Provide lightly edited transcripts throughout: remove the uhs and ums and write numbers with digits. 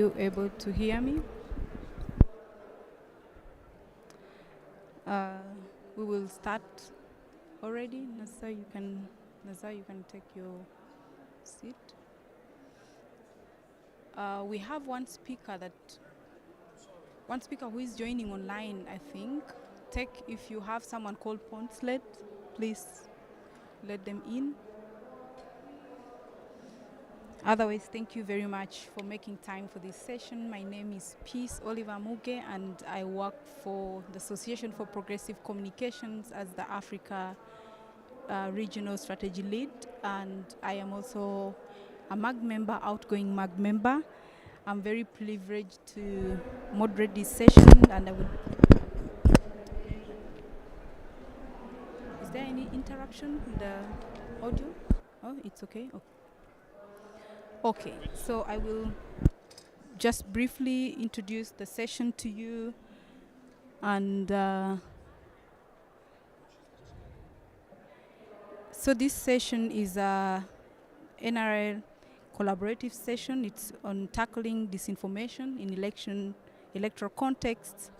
You able to hear me? Uh, we will start already. Nasa, you can take your seat. We have one speaker who is joining online, I think. If you have someone called Poncelet, please let them in. Otherwise, thank you very much for making time for this session. My name is Peace Oliver Muge, and I work for the Association for Progressive Communications as the Africa Regional Strategy Lead, and I am also a MAG member, outgoing MAG member. I'm very privileged to moderate this session, and I would. Is there any interruption in the audio? Oh, it's okay. Okay, so I will just briefly introduce the session to you, and so this session is a NRL collaborative session. It's on tackling disinformation in electoral contexts.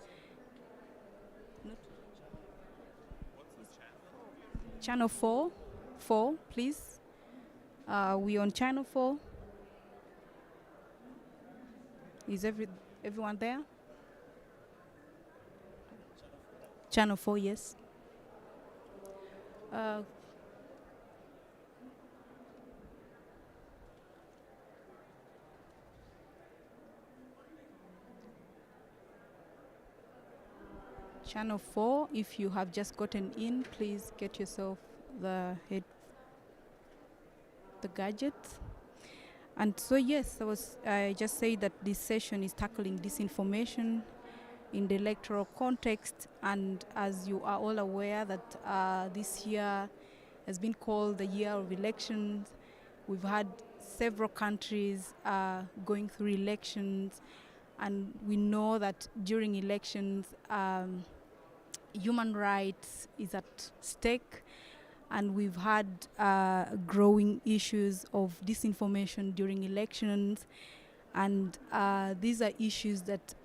Channel 4, please. We on channel 4. Is everyone there? Channel 4, yes. Channel 4, if you have just gotten in, please get yourself the gadget. And so yes, I just say that this session is tackling disinformation in the electoral context, and as you are all aware that this year has been called the year of elections. We've had several countries going through elections, and we know that during elections human rights is at stake, and we've had growing issues of disinformation during elections, and these are issues that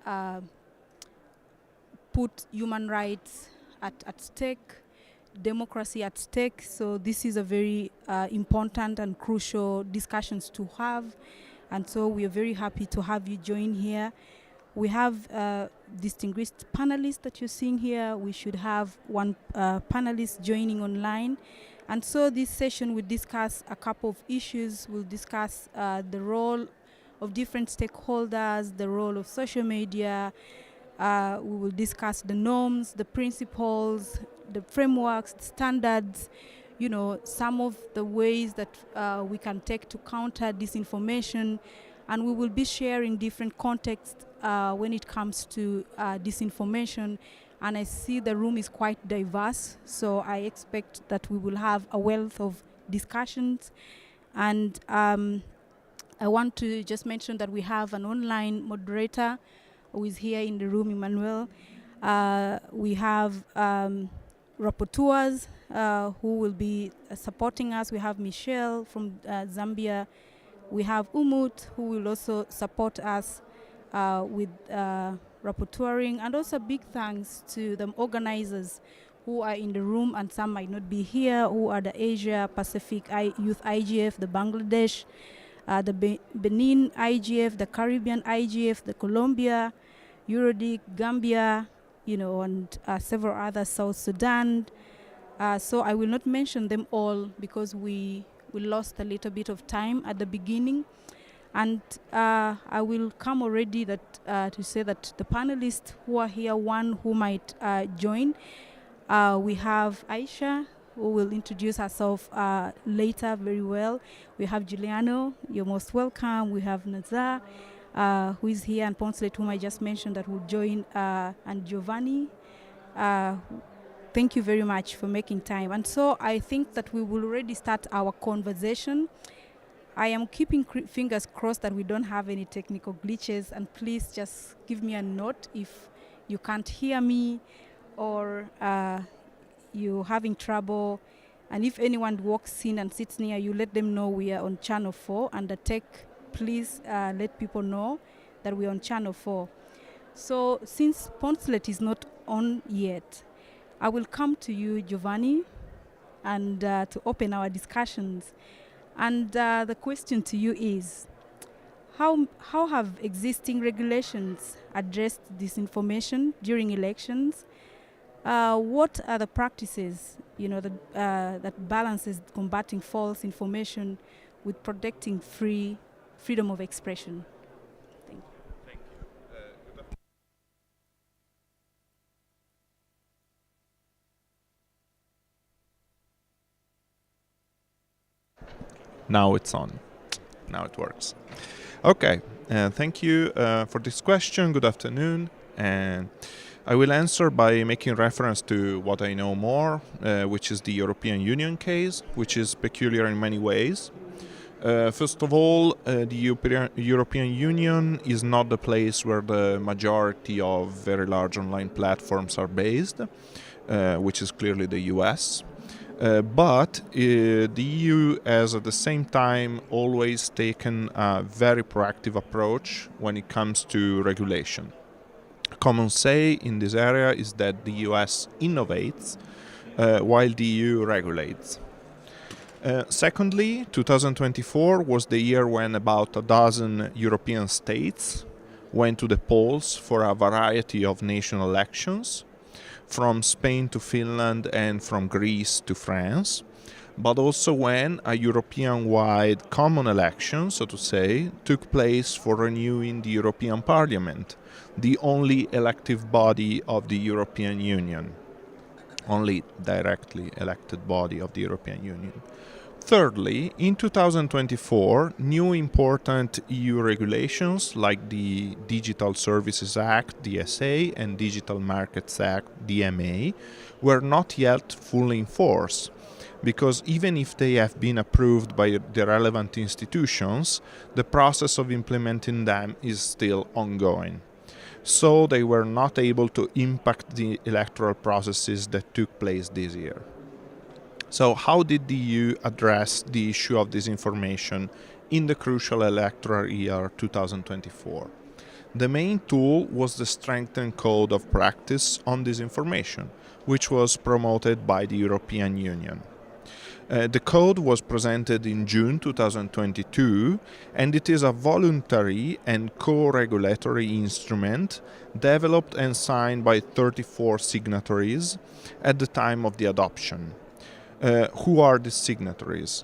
put human rights at stake, democracy at stake. So this is a very important and crucial discussions to have, and so we are very happy to have you join here. We have distinguished panelists that you're seeing here. We should have one panelist joining online. And so this session will discuss a couple of issues. We'll discuss the role of different stakeholders, the role of social media. We will discuss the norms, the principles, the frameworks, the standards, some of the ways that we can take to counter disinformation. And we will be sharing different contexts when it comes to disinformation. And I see the room is quite diverse, so I expect that we will have a wealth of discussions. And I want to just mention that we have an online moderator who is here in the room, Emmanuel. We have rapporteurs who will be supporting us. We have Michelle from Zambia. We have Umut, who will also support us with rapporteuring. And also big thanks to the organizers who are in the room, and some might not be here, who are the Asia Pacific Youth IGF, the Bangladesh, the Benin IGF, the Caribbean IGF, the Colombia, Eurodic, Gambia, and several others, South Sudan. So I will not mention them all because we lost a little bit of time at the beginning. And I will come already to say that the panelists who are here, one who might join, we have Aisha, who will introduce herself later very well. We have Giuliano, you're most welcome. We have Nazar, who is here, and Poncelet, whom I just mentioned, that will join, and Giovanni. Thank you very much for making time. And so I think that we will already start our conversation. I am keeping fingers crossed that we don't have any technical glitches, and please just give me a note if you can't hear me or you're having trouble. And if anyone walks in and sits near you, let them know we are on channel 4 under tech. Please let people know that we're on channel 4. So since Poncelet is not on yet, I will come to you, Giovanni, and to open our discussions. And the question to you is, how have existing regulations addressed disinformation during elections? What are the practices, that balances combating false information with protecting freedom of expression? Thank you. Now it's on. Now it works. Okay, thank you for this question. Good afternoon. And I will answer by making reference to what I know more, which is the European Union case, which is peculiar in many ways. First of all, the European Union is not the place where the majority of very large online platforms are based, which is clearly the US. But the EU has at the same time always taken a very proactive approach when it comes to regulation. A common say in this area is that the US innovates while the EU regulates. Secondly, 2024 was the year when about a dozen European states went to the polls for a variety of national elections, from Spain to Finland and from Greece to France, but also when a European-wide common election, so to say, took place for renewing the European Parliament, the only elective body of the European Union, only directly elected body of the European Union. Thirdly, in 2024, new important EU regulations like the Digital Services Act, DSA, and Digital Markets Act, DMA, were not yet fully in force, because even if they have been approved by the relevant institutions, the process of implementing them is still ongoing. So they were not able to impact the electoral processes that took place this year. So how did the EU address the issue of disinformation in the crucial electoral year 2024? The main tool was the strengthened code of practice on disinformation, which was promoted by the European Union. The code was presented in June 2022, and it is a voluntary and co-regulatory instrument developed and signed by 34 signatories at the time of the adoption. Who are the signatories?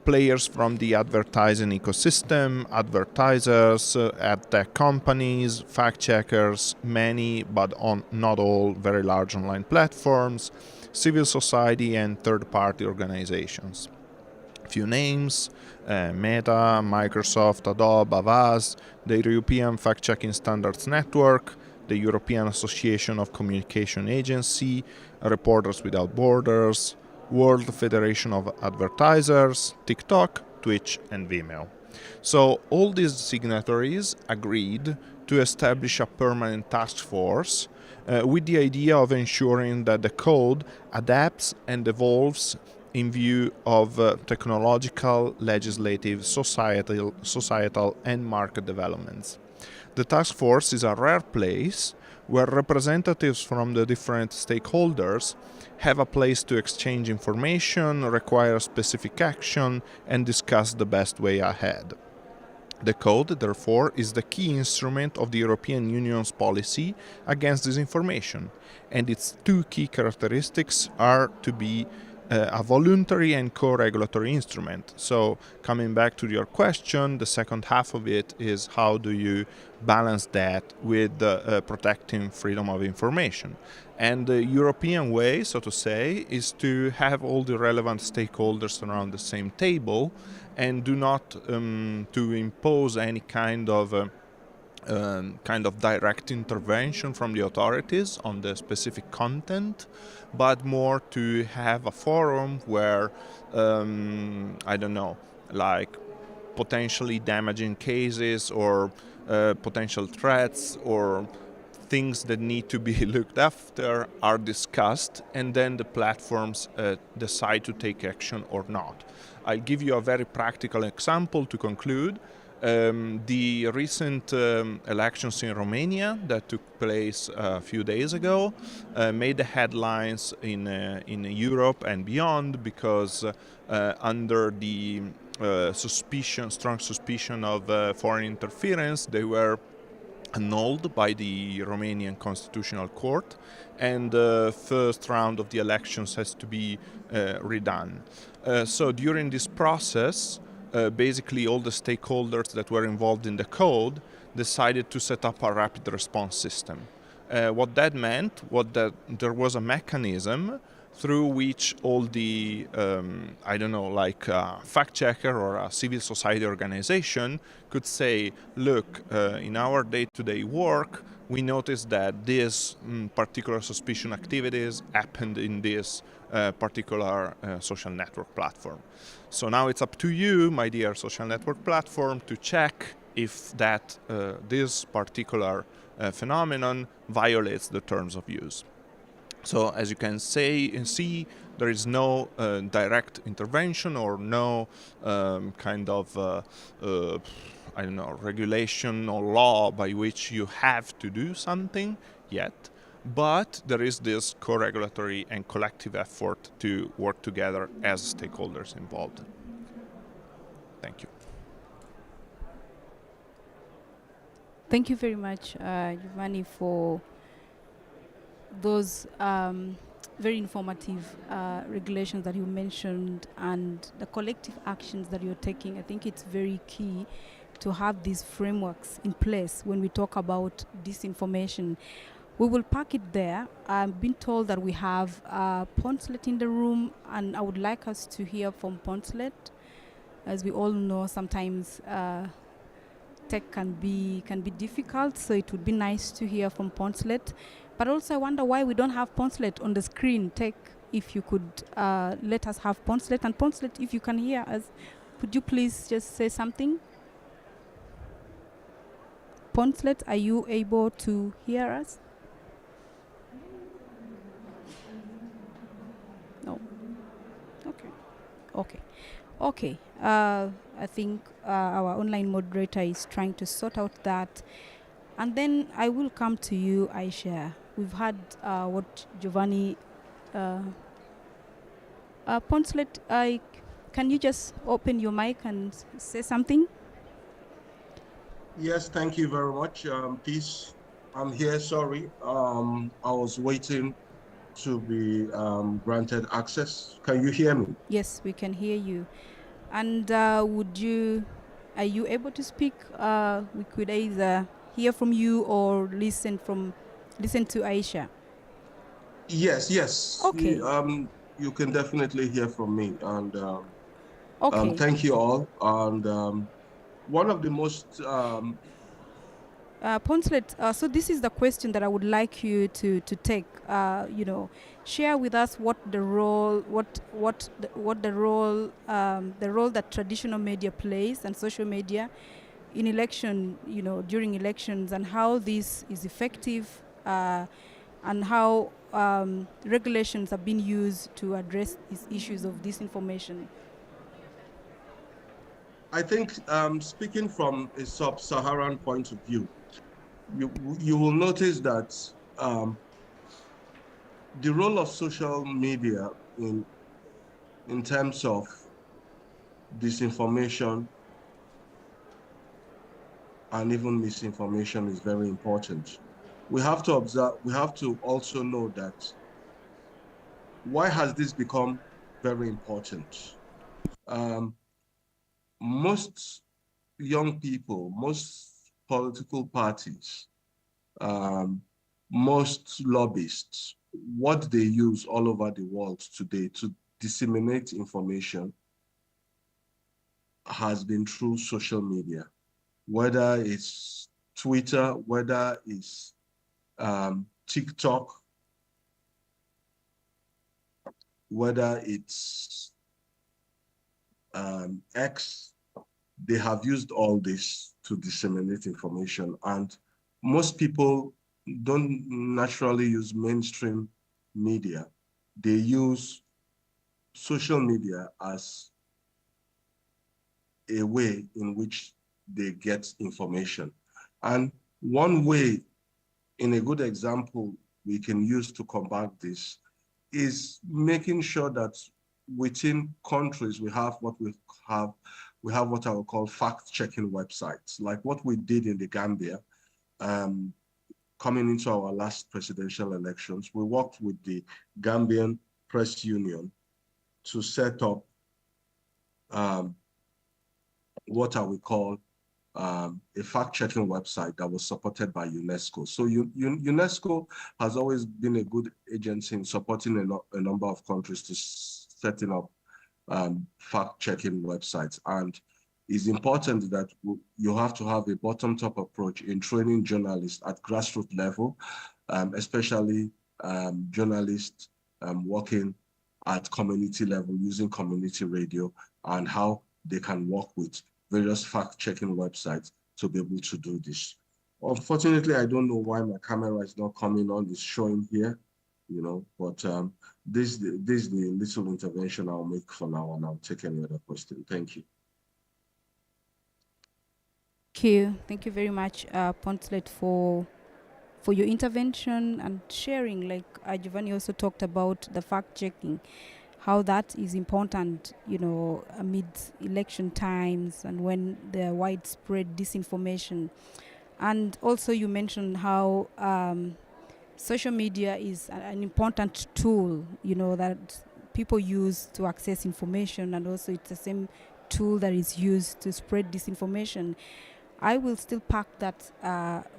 Players from the advertising ecosystem, advertisers, ad tech companies, fact checkers, many but not all very large online platforms, civil society and third-party organizations. A few names: Meta, Microsoft, Adobe, Avast, the European Fact-Checking Standards Network, the European Association of Communication Agency, Reporters Without Borders, World Federation of Advertisers, TikTok, Twitch, and Vimeo. So all these signatories agreed to establish a permanent task force with the idea of ensuring that the code adapts and evolves in view of technological, legislative, societal, and market developments. The task force is a rare place where representatives from the different stakeholders have a place to exchange information, require specific action, and discuss the best way ahead. The code, therefore, is the key instrument of the European Union's policy against disinformation, and its two key characteristics are to be a voluntary and co-regulatory instrument. So, coming back to your question, the second half of it is how do you balance that with protecting freedom of information. And the European way, so to say, is to have all the relevant stakeholders around the same table and do not to impose any kind of direct intervention from the authorities on the specific content, but more to have a forum where, like potentially damaging cases or potential threats or things that need to be looked after are discussed, and then the platforms decide to take action or not. I'll give you a very practical example to conclude. The recent elections in Romania that took place a few days ago made the headlines in Europe and beyond because under the strong suspicion of foreign interference, they were annulled by the Romanian Constitutional Court, and the first round of the elections has to be redone. So during this process, basically all the stakeholders that were involved in the code decided to set up a rapid response system. What that meant was that there was a mechanism through which all the, I don't know, like a fact checker or a civil society organization could say, look, in our day-to-day work, we noticed that this particular suspicion activities happened in this particular social network platform. So now it's up to you, my dear social network platform, to check if that this particular phenomenon violates the terms of use. So as you can see, there is no direct intervention or no kind of I don't know, regulation or law by which you have to do something yet, but there is this co-regulatory and collective effort to work together as stakeholders involved. Thank you. Thank you very much, Giovanni, for those very informative regulations that you mentioned and the collective actions that you're taking. I think it's very key to have these frameworks in place when we talk about disinformation. We will park it there. I've been told that we have Poncelet in the room, and I would like us to hear from Poncelet. As we all know, sometimes tech can be difficult, so it would be nice to hear from Poncelet. But also I wonder why we don't have Poncelet on the screen. Tech, if you could let us have Poncelet. And Poncelet, if you can hear us, could you please just say something? Poncelet, are you able to hear us? No. Okay. Okay. Okay. I think our online moderator is trying to sort out that. And then I will come to you, Aisha. We've had what Giovanni... Poncelet, can you just open your mic and say something? Yes, thank you very much. Peace. I'm here, sorry. I was waiting to be granted access. Can you hear me? Yes, we can hear you. And are you able to speak? We could either hear from you or listen to Aisha. Yes. Okay. You can definitely hear from me. And Okay. thank you all. And one of the most Poncelet, so this is the question that I would like you to take. Share with us what the role that traditional media plays and social media in election, during elections, and how this is effective, and how regulations have been used to address these issues of disinformation. I think speaking from a sub-Saharan point of view, you will notice that the role of social media in terms of disinformation and even misinformation is very important. We have to observe, we have to also know that why has this become very important? Most young people, most political parties, most lobbyists, what they use all over the world today to disseminate information has been through social media, whether it's Twitter, whether it's TikTok, whether it's X. They have used all this to disseminate information, and most people don't naturally use mainstream media. They use social media as a way in which they get information. And one way, in a good example, we can use to combat this is making sure that within countries we have have what I would call fact-checking websites, like what we did in the Gambia. Coming into our last presidential elections, we worked with the Gambian Press Union to set up what I would call a fact-checking website that was supported by UNESCO. So UNESCO has always been a good agency in supporting a number of countries to setting up fact-checking websites. And it's important that you have to have a bottom-up approach in training journalists at grassroots level, especially journalists working at community level using community radio, and how they can work with various fact-checking websites to be able to do this. Unfortunately, I don't know why my camera is not coming on. It's showing here, but this is the little intervention I'll make for now, and I'll take any other question. Thank you. Thank you very much, Poncelet, for your intervention and sharing. Like Giovanni also talked about the fact checking, how that is important, amid election times and when there are widespread disinformation. And also you mentioned how social media is an important tool, that people use to access information, and also it's the same tool that is used to spread disinformation. I will still park that.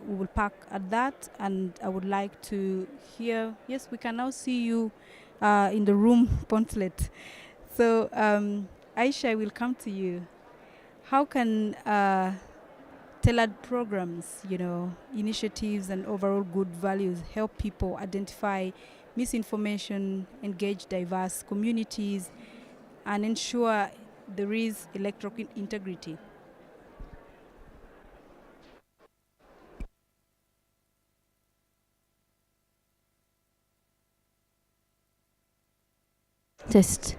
We will park at that, and I would like to hear. Yes, we can now see you in the room, Poncelet. So, Aisha, I will come to you. How can tailored programs, initiatives, and overall good values help people identify misinformation, engage diverse communities, and ensure there is electoral integrity? Test.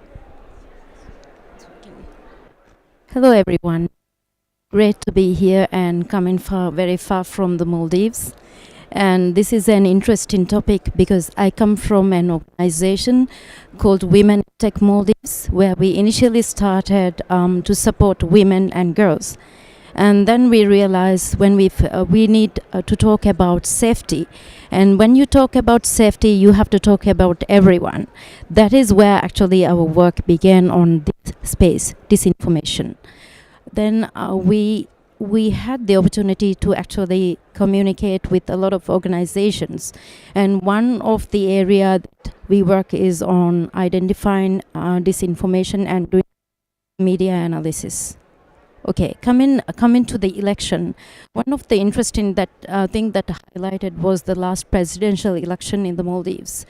Hello, everyone. Great to be here and coming very far from the Maldives. And this is an interesting topic because I come from an organization called Women Tech Maldives, where we initially started to support women and girls. And then we realized when we need to talk about safety. And when you talk about safety, you have to talk about everyone. That is where actually our work began on this space, disinformation. Then we had the opportunity to actually communicate with a lot of organizations. And one of the area that we work is on identifying disinformation and doing media analysis. Okay, coming to the election, one of the interesting thing that highlighted was the last presidential election in the Maldives.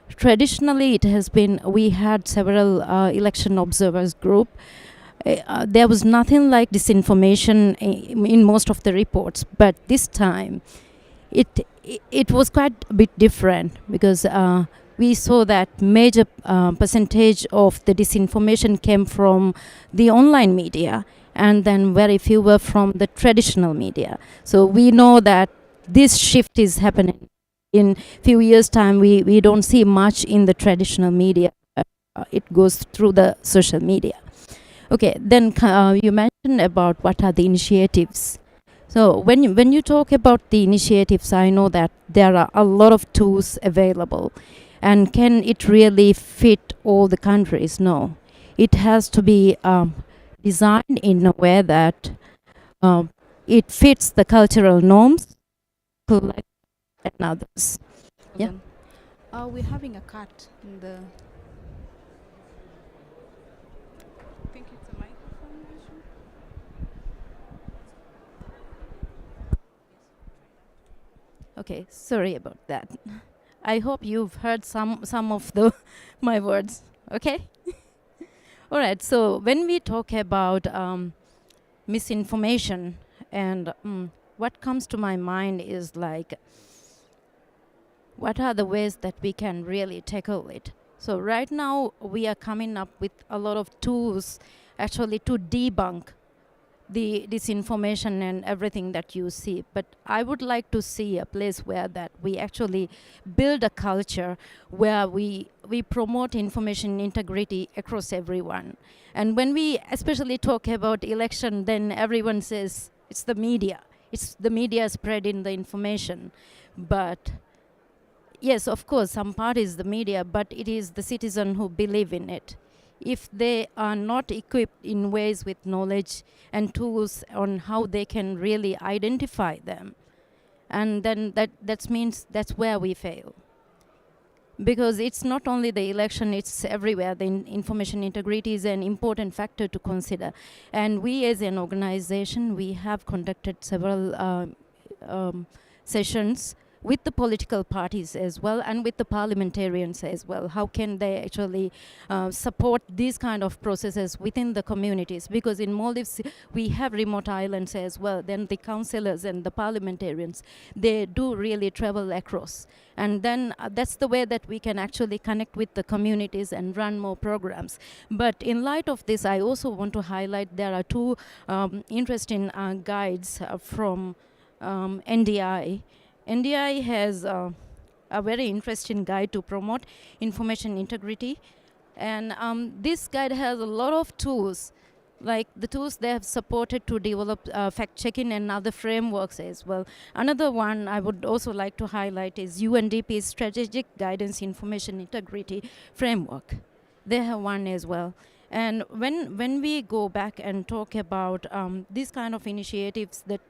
Traditionally, it has been, we had several election observers group. There was nothing like disinformation in most of the reports, but this time it was quite a bit different because we saw that major percentage of the disinformation came from the online media, and then very few were from the traditional media. So we know that this shift is happening. In few years' time, we don't see much in the traditional media. It goes through the social media. Okay, then you mentioned about what are the initiatives. So when you talk about the initiatives, I know that there are a lot of tools available. And can it really fit all the countries? No. It has to be designed in a way that it fits the cultural norms, and others. Yeah. We're having a cut in the... I think it's a microphone issue. Okay, sorry about that. I hope you've heard some of the my words. Okay. All right. So when we talk about misinformation, and what comes to my mind is like, what are the ways that we can really tackle it? So right now we are coming up with a lot of tools actually to debunk the disinformation and everything that you see. But I would like to see a place where that we actually build a culture where we promote information integrity across everyone. And when we especially talk about election, then everyone says it's the media. It's the media spreading the information. But yes, of course, some part is the media, but it is the citizen who believe in it. If they are not equipped in ways with knowledge and tools on how they can really identify them, and then that means that's where we fail. Because it's not only the election, it's everywhere. The information integrity is an important factor to consider. And we as an organization, we have conducted several sessions with the political parties as well and with the parliamentarians as well. How can they actually support these kind of processes within the communities? Because in Maldives, we have remote islands as well. Then the councillors and the parliamentarians, they do really travel across. And then that's the way that we can actually connect with the communities and run more programs. But in light of this, I also want to highlight there are two interesting guides from NDI. NDI has a very interesting guide to promote information integrity. And this guide has a lot of tools, like the tools they have supported to develop fact-checking and other frameworks as well. Another one I would also like to highlight is UNDP's Strategic Guidance Information Integrity Framework. They have one as well. And when we go back and talk about these kind of initiatives that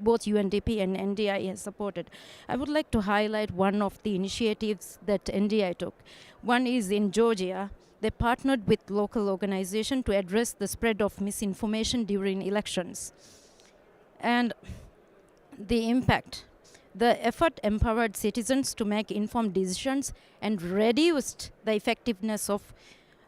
both UNDP and NDI has supported, I would like to highlight one of the initiatives that NDI took. One is in Georgia. They partnered with local organization to address the spread of misinformation during elections. And the impact, the effort empowered citizens to make informed decisions and reduced the effectiveness of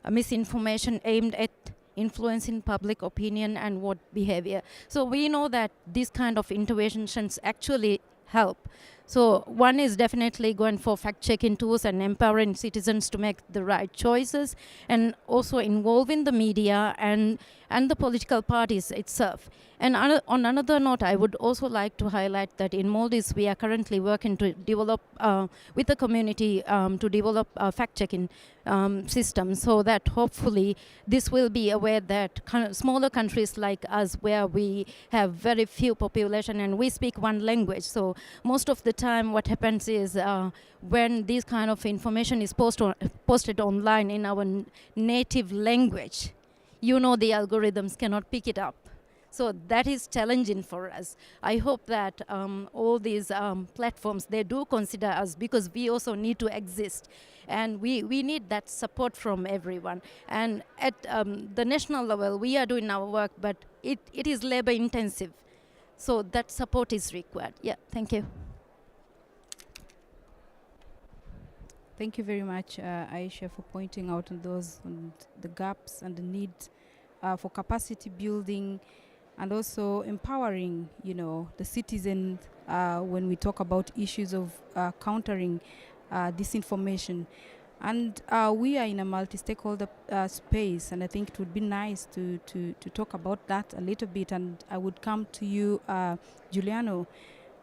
misinformation aimed at influencing public opinion and vote behavior. So we know that these kind of interventions actually help. So one is definitely going for fact-checking tools and empowering citizens to make the right choices, and also involving the media and the political parties itself. And on another note, I would also like to highlight that in Maldives, we are currently working to develop with the community to develop a fact-checking system, so that hopefully this will be a way that smaller countries like us, where we have very few population and we speak one language. So most of the time what happens is when this kind of information is posted online in our native language, the algorithms cannot pick it up. So that is challenging for us. I hope that all these platforms, they do consider us, because we also need to exist. And we need that support from everyone. And at the national level, we are doing our work, but it is labor intensive. So that support is required. Yeah, thank you. Thank you very much, Aisha, for pointing out on the gaps and the need for capacity building, and also empowering, the citizens when we talk about issues of countering disinformation. And we are in a multi-stakeholder space, and I think it would be nice to talk about that a little bit. And I would come to you, Giuliano.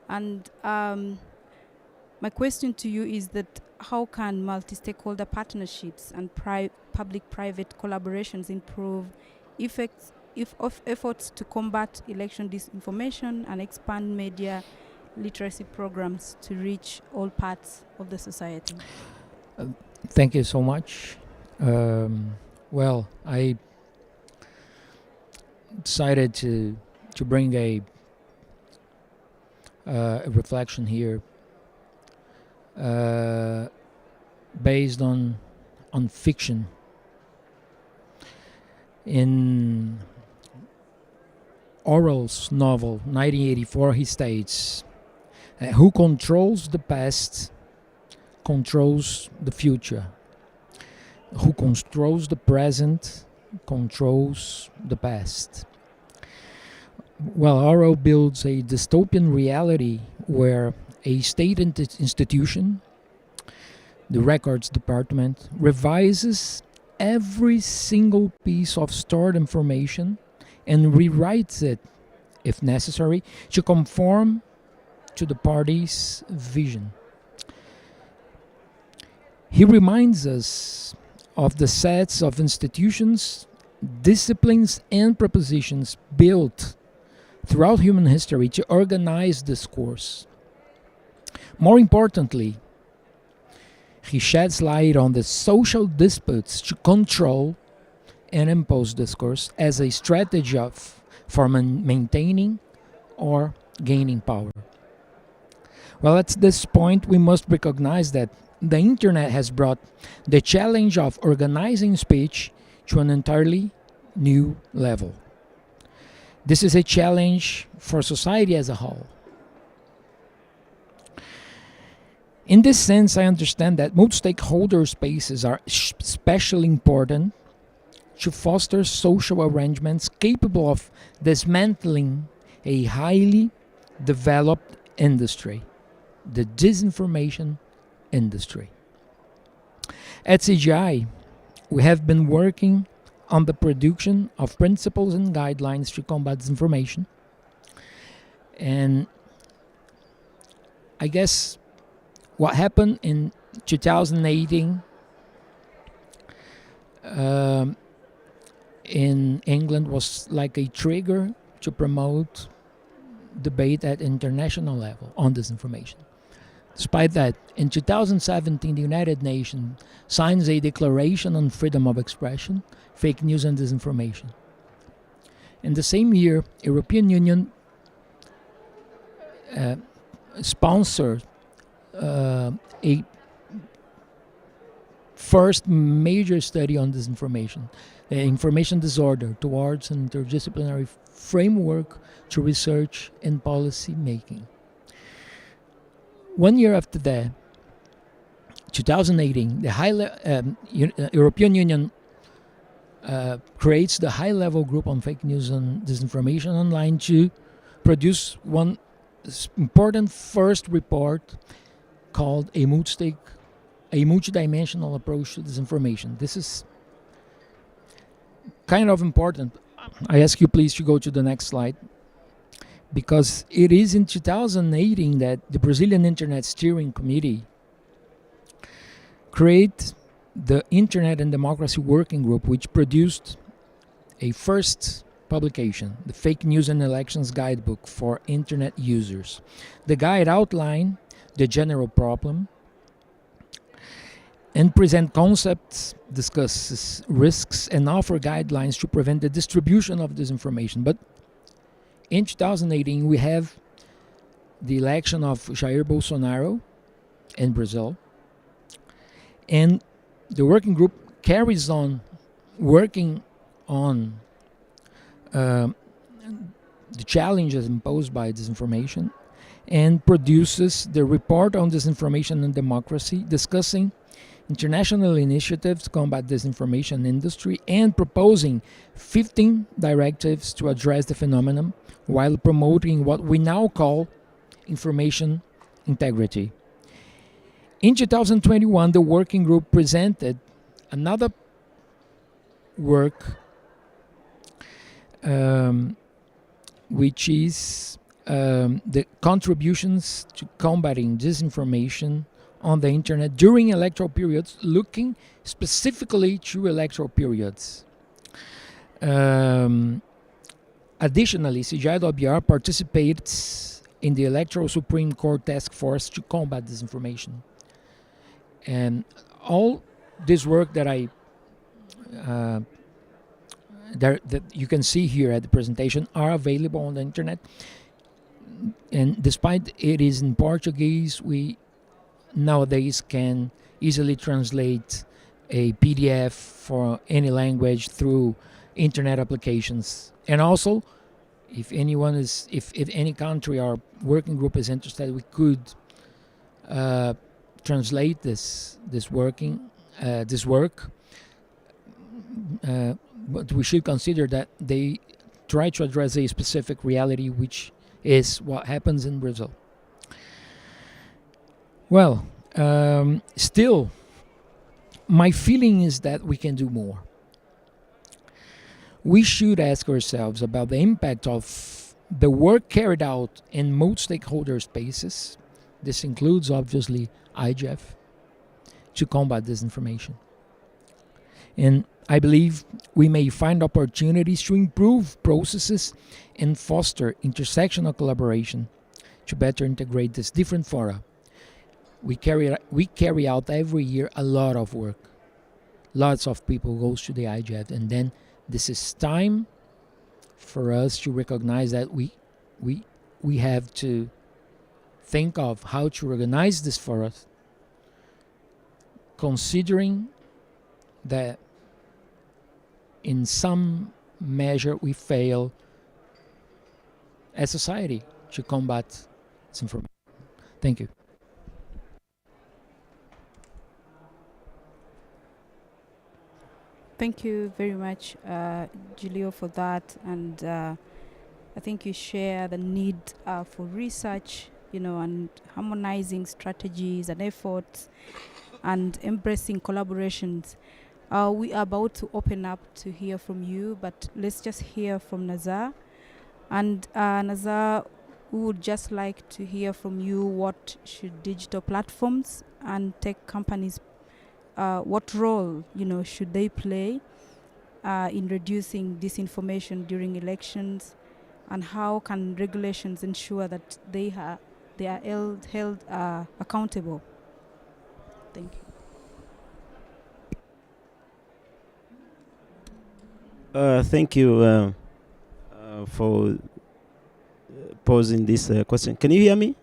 And my question to you is that how can multi-stakeholder partnerships and public-private collaborations improve efforts to combat election disinformation and expand media literacy programs to reach all parts of the society? Thank you so much. Well, I decided to bring a reflection here based on fiction. In Orwell's novel 1984, he states, "Who controls the past controls the future. Who controls the present controls the past." Well, Orwell builds a dystopian reality where a state institution, the records department, revises every single piece of stored information and rewrites it, if necessary, to conform to the party's vision. He reminds us of the sets of institutions, disciplines, and propositions built throughout human history to organize discourse. More importantly, he sheds light on the social disputes to control and impose discourse as a strategy for maintaining or gaining power. Well, at this point, we must recognize that the internet has brought the challenge of organizing speech to an entirely new level. This is a challenge for society as a whole. In this sense, I understand that multi-stakeholder spaces are especially important to foster social arrangements capable of dismantling a highly developed industry, the disinformation industry. At CGI, we have been working on the production of principles and guidelines to combat disinformation. And I guess what happened in 2018 in England was like a trigger to promote debate at international level on disinformation. Despite that, in 2017, the United Nations signs a declaration on freedom of expression, fake news and disinformation. In the same year, European Union sponsored a first major study on disinformation, information disorder, towards an interdisciplinary framework to research and policy making. 1 year after that, 2018, the European Union creates the high-level group on fake news and disinformation online to produce one important first report called a multidimensional approach to disinformation. This is kind of important. I ask you please to go to the next slide, because it is in 2018 that the Brazilian Internet Steering Committee created the Internet and Democracy Working Group, which produced a first publication, the Fake News and Elections Guidebook for Internet Users. The guide outlined the general problem and present concepts, discusses risks, and offer guidelines to prevent the distribution of disinformation. But in 2018, we have the election of Jair Bolsonaro in Brazil, and the working group carries on working on the challenges imposed by disinformation, and produces the report on disinformation and democracy, discussing international initiatives to combat disinformation industry and proposing 15 directives to address the phenomenon while promoting what we now call information integrity. In 2021, the working group presented another work which is the contributions to combating disinformation on the internet during electoral periods, looking specifically to electoral periods. Additionally, CGI.br participates in the Electoral Supreme Court Task Force to combat disinformation. And all this work that that you can see here at the presentation are available on the internet. And despite it is in Portuguese, we nowadays can easily translate a PDF for any language through internet applications. And also, if anyone is, if any country or working group is interested, we could translate this work. But we should consider that they try to address a specific reality, which is what happens in Brazil. Well, still, my feeling is that we can do more. we should ask ourselves about the impact of the work carried out in multi-stakeholder spaces. This includes, obviously, IGF, to combat disinformation. And I believe we may find opportunities to improve processes and foster intersectional collaboration to better integrate these different fora. We carry out every year a lot of work. Lots of people goes to the IGF, and then this is time for us to recognize that we have to think of how to organize this for us, considering that in some measure we fail as society to combat disinformation. Thank you. Thank you very much, Julio, for that. And I think you share the need for research, and harmonizing strategies and efforts and embracing collaborations. We are about to open up to hear from you, but let's just hear from Nazar. And Nazar, we would just like to hear from you, what should digital platforms and tech companies, what role, should they play in reducing disinformation during elections, and how can regulations ensure that they are held accountable? Thank you. Thank you for posing this question. Can you hear me?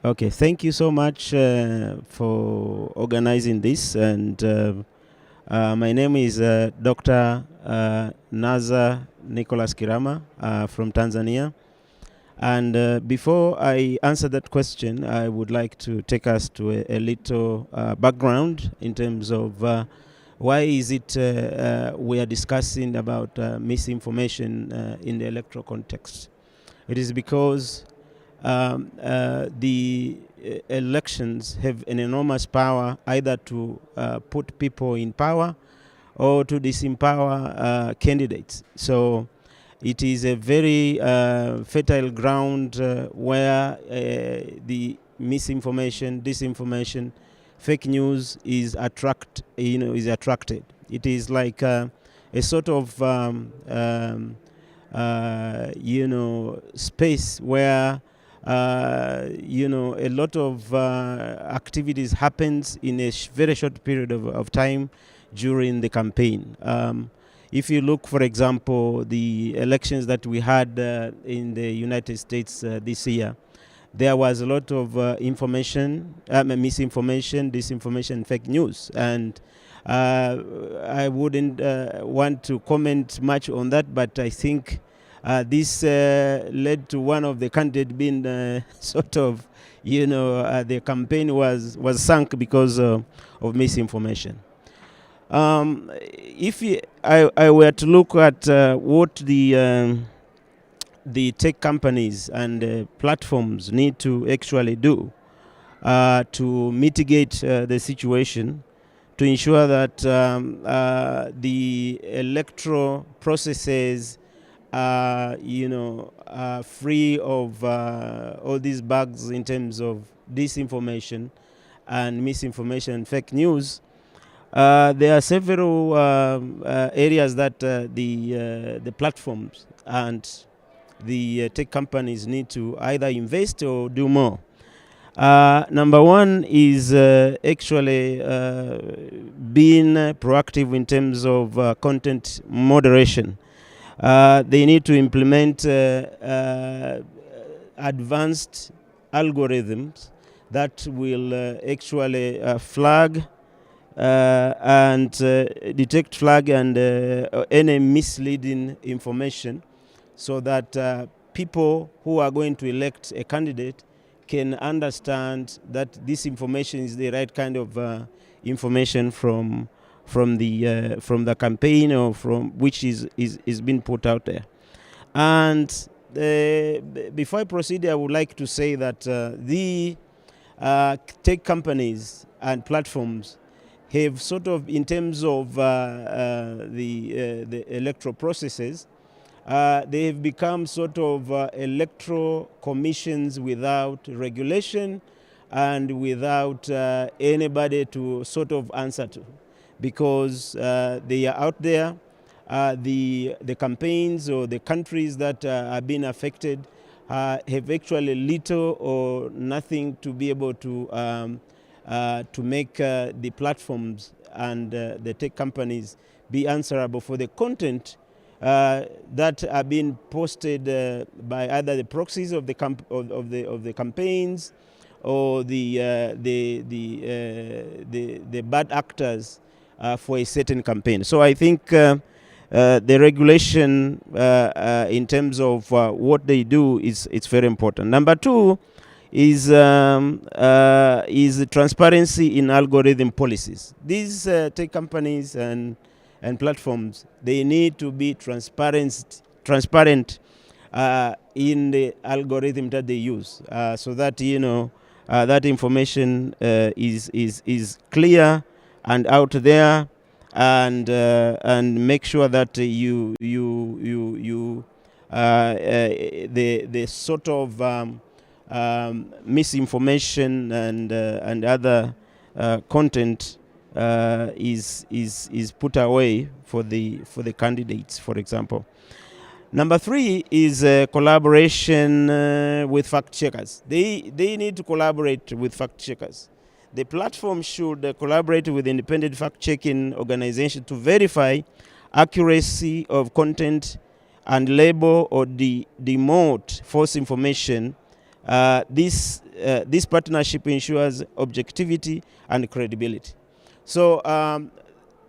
Okay, thank you so much for organizing this. And my name is Dr. Naza Nicholas Kirama from Tanzania. And before I answer that question, I would like to take us to a little background in terms of why is it we are discussing about misinformation in the electoral context. It is because the elections have an enormous power either to put people in power or to disempower candidates. So it is a very fertile ground where the misinformation, disinformation, fake news is attracted. It is like a sort of space where a lot of activities happens in a very short period of time during the campaign. If you look, for example, the elections that we had in the United States this year, there was a lot of misinformation, disinformation, fake news. And I wouldn't want to comment much on that, but I think this led to one of the candidates being sort of, the campaign was sunk because of misinformation. If I were to look at what the tech companies and platforms need to actually do to mitigate the situation, to ensure that the electoral processes are, free of all these bugs in terms of disinformation and misinformation, fake news. There are several areas that the platforms and the tech companies need to either invest or do more. Number one is actually being proactive in terms of content moderation. They need to implement advanced algorithms that will actually flag and detect, flag, and any misleading information, so that people who are going to elect a candidate can understand that this information is the right kind of information from the campaign, or from which is being put out there. And before I proceed, I would like to say that the tech companies and platforms have sort of, in terms of the electoral processes, they have become sort of electoral commissions without regulation and without anybody to sort of answer to, because they are out there. The campaigns or the countries that are being affected have actually little or nothing to be able to make the platforms and the tech companies be answerable for the content that are being posted by either the proxies of the campaigns or the bad actors for a certain campaign. So I think the regulation in terms of what they do it's very important. Number two is transparency in algorithm policies. These tech companies and platforms, they need to be transparent in the algorithm that they use, so that that information is clear and out there, and make sure that the sort of misinformation and other content is put away for the candidates, for example. Number three is collaboration with fact checkers. They need to collaborate with fact checkers. The platform should collaborate with independent fact-checking organizations to verify accuracy of content and label or demote false information. This partnership ensures objectivity and credibility. So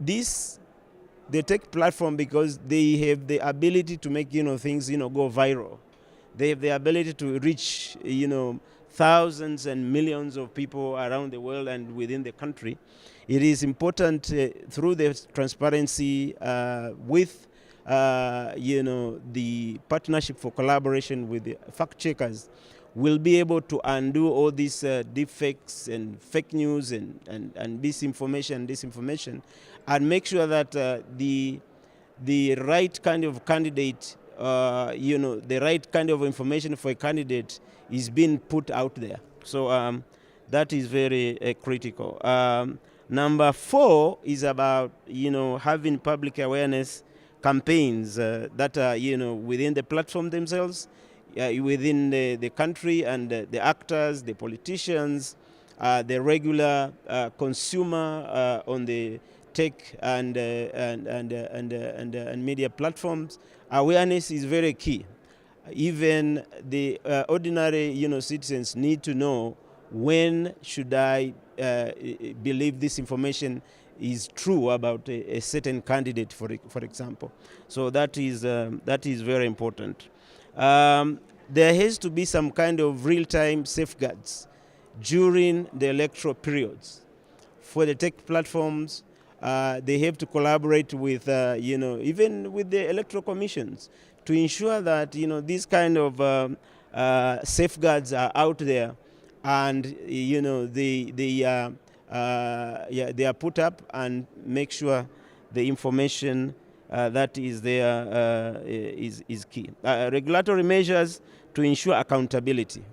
the tech platform, because they have the ability to make things go viral. They have the ability to reach thousands and millions of people around the world and within the country. It is important through the transparency with the partnership for collaboration with the fact checkers, will be able to undo all these defects and fake news and disinformation, and make sure that the right kind of candidate, the right kind of information for a candidate is being put out there. So that is very critical. Number four is about having public awareness campaigns that are within the platform themselves, within the country, and the actors, the politicians, the regular consumer on the tech and media platforms. Awareness is very key. Even the ordinary citizens need to know, when should I believe this information is true about a certain candidate, for example. So that is very important. There has to be some kind of real-time safeguards during the electoral periods. For the tech platforms, they have to collaborate with, even with the electoral commissions, to ensure that these kind of safeguards are out there, and they are put up, and make sure the information that is there is key. Regulatory measures to ensure accountability.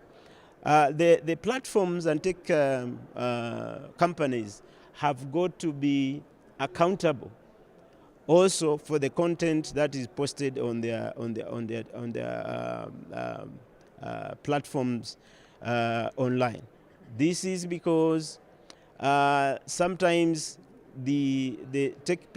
The platforms and tech companies have got to be accountable also for the content that is posted on their platforms online. This is because sometimes the tech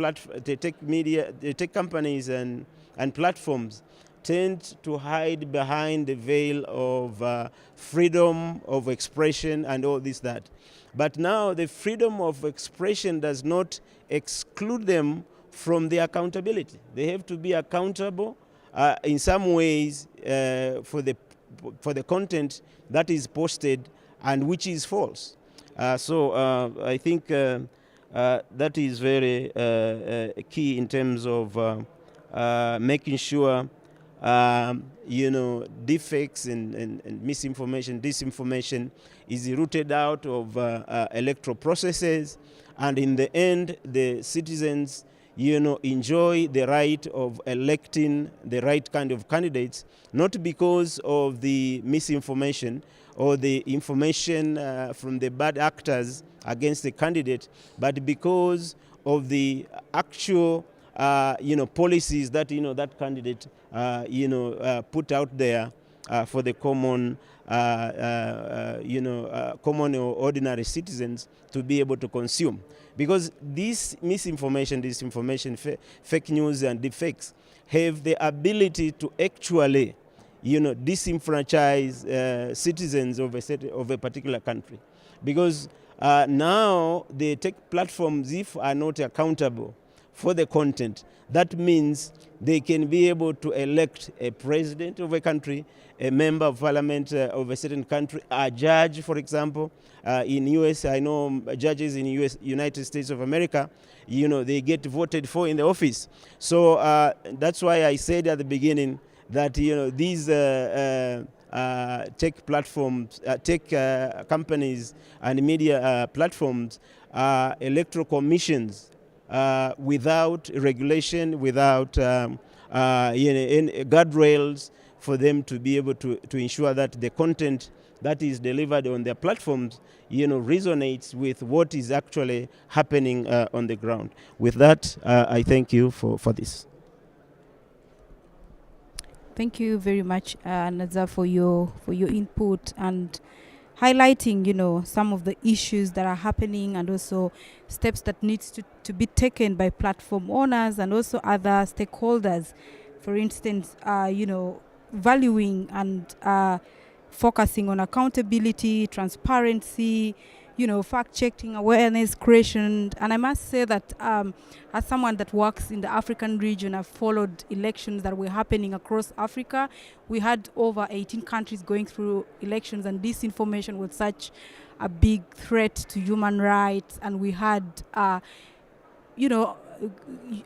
companies and platforms tend to hide behind the veil of freedom of expression and all this that. But now the freedom of expression does not exclude them from the accountability. They have to be accountable in some ways for the content that is posted and which is false. So I think that is very key in terms of making sure defects and misinformation, disinformation is rooted out of electoral processes, and in the end, the citizens, enjoy the right of electing the right kind of candidates, not because of the misinformation or the information from the bad actors against the candidate, but because of the actual policies that that candidate put out there for the common common or ordinary citizens to be able to consume. Because this misinformation, disinformation, fake news and deepfakes have the ability to actually disenfranchise citizens of a particular country. Because now the tech platforms, if are not accountable for the content, that means they can be able to elect a president of a country, a member of parliament of a certain country, a judge, for example. In US, I know judges in United States of America, they get voted for in the office. So that's why I said at the beginning that these tech platforms, tech companies and media platforms are electoral commissions without regulation, without guardrails for them to be able to ensure that the content that is delivered on their platforms resonates with what is actually happening on the ground. With that, I thank you for this. Thank you very much, Naza, for your input and highlighting, some of the issues that are happening, and also steps that needs to be taken by platform owners and also other stakeholders. For instance, valuing and focusing on accountability, transparency, fact-checking, awareness creation. And I must say that as someone that works in the African region, I've followed elections that were happening across Africa. We had over 18 countries going through elections, and disinformation was such a big threat to human rights. And we had,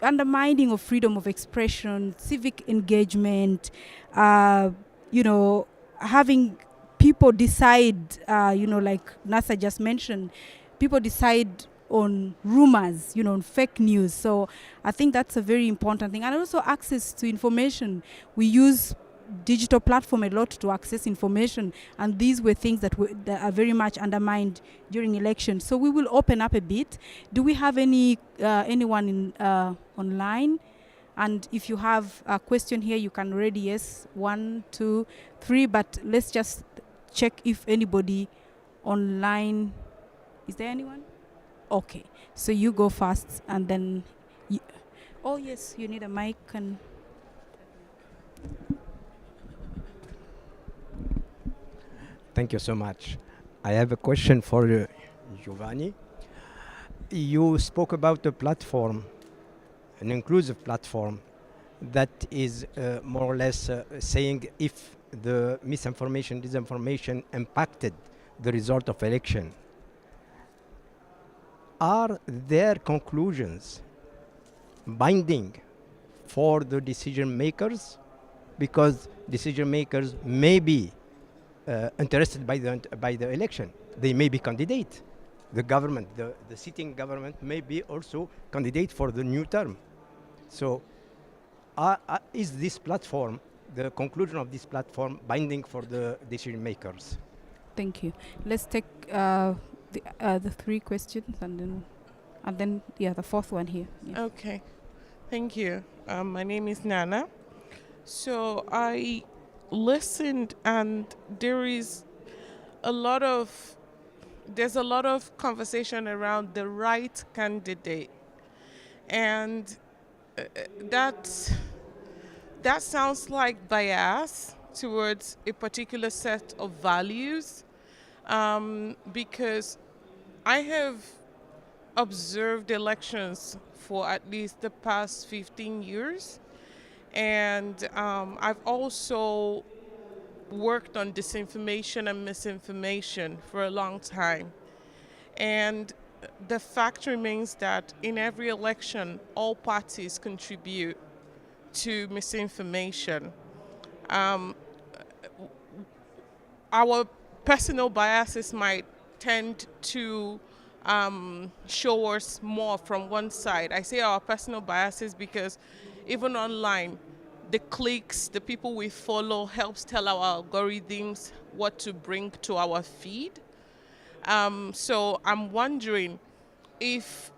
undermining of freedom of expression, civic engagement, having people decide, like NASA just mentioned, people decide on rumors, on fake news. So I think that's a very important thing. And also access to information. We use digital platform a lot to access information, and these were things that are very much undermined during elections. So we will open up a bit. Do we have anyone in online? And if you have a question here, you can ready yes, 1, 2, 3. But let's just check if anybody online. Is there anyone? Okay, so you go first, and then. Oh yes, you need a mic. And thank you so much. I have a question for Giovanni. You spoke about a platform, an inclusive platform, that is more or less saying if the misinformation, disinformation impacted the result of election. Are their conclusions binding for the decision makers? Because decision makers may be interested by the election. They may be candidate. The government, the sitting government may be also candidate for the new term. So is this platform, the conclusion of this platform, binding for the decision makers? Thank you. Let's take the 3 questions, and then the 4th one here. Yeah. Okay, thank you. My name is Nana. So I listened, and there's a lot of conversation around the right candidate, and that sounds like bias towards a particular set of values, because I have observed elections for at least the past 15 years, and I've also worked on disinformation and misinformation for a long time. And the fact remains that in every election, all parties contribute to misinformation. Um, our personal biases might tend to show us more from one side. I say our personal biases because even online, the clicks, the people we follow helps tell our algorithms what to bring to our feed. So I'm wondering if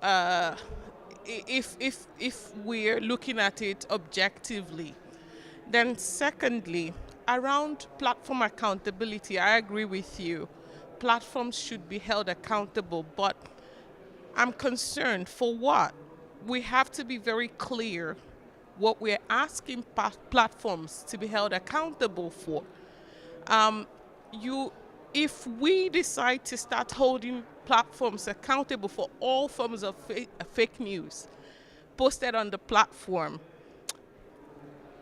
if we're looking at it objectively. Then secondly, around platform accountability, I agree with you. Platforms should be held accountable, but I'm concerned for what? We have to be very clear what we're asking platforms to be held accountable for. You, if we decide to start holding platforms accountable for all forms of fake news posted on the platform,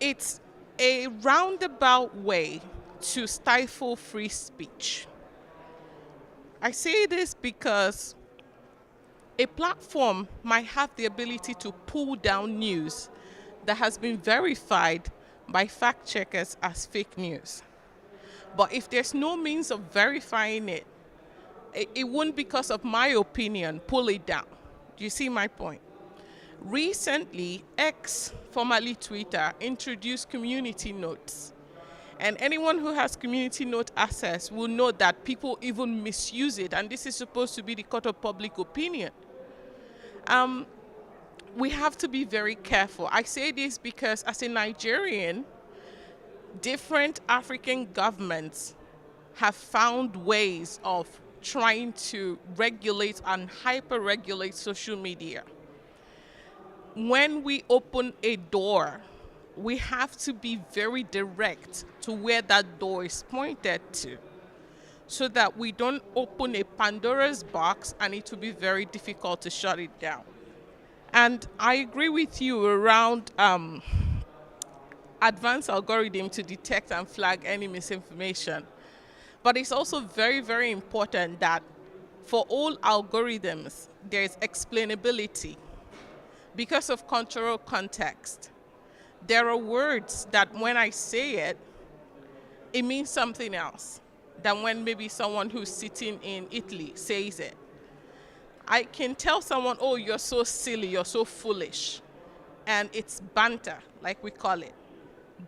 it's a roundabout way to stifle free speech. I say this because a platform might have the ability to pull down news that has been verified by fact checkers as fake news. But if there's no means of verifying it, it won't, because of my opinion, pull it down. Do you see my point? Recently, X, formerly Twitter, introduced community notes. And anyone who has community note access will know that people even misuse it, and this is supposed to be the court of public opinion. We have to be very careful. I say this because as a Nigerian, different African governments have found ways of trying to regulate and hyper-regulate social media. When we open a door, we have to be very direct to where that door is pointed to, so that we don't open a Pandora's box and it will be very difficult to shut it down. And I agree with you around advanced algorithm to detect and flag any misinformation. But it's also very, very important that for all algorithms, there is explainability because of cultural context. There are words that when I say it, it means something else than when maybe someone who's sitting in Italy says it. I can tell someone, oh, you're so silly, you're so foolish. And it's banter, like we call it.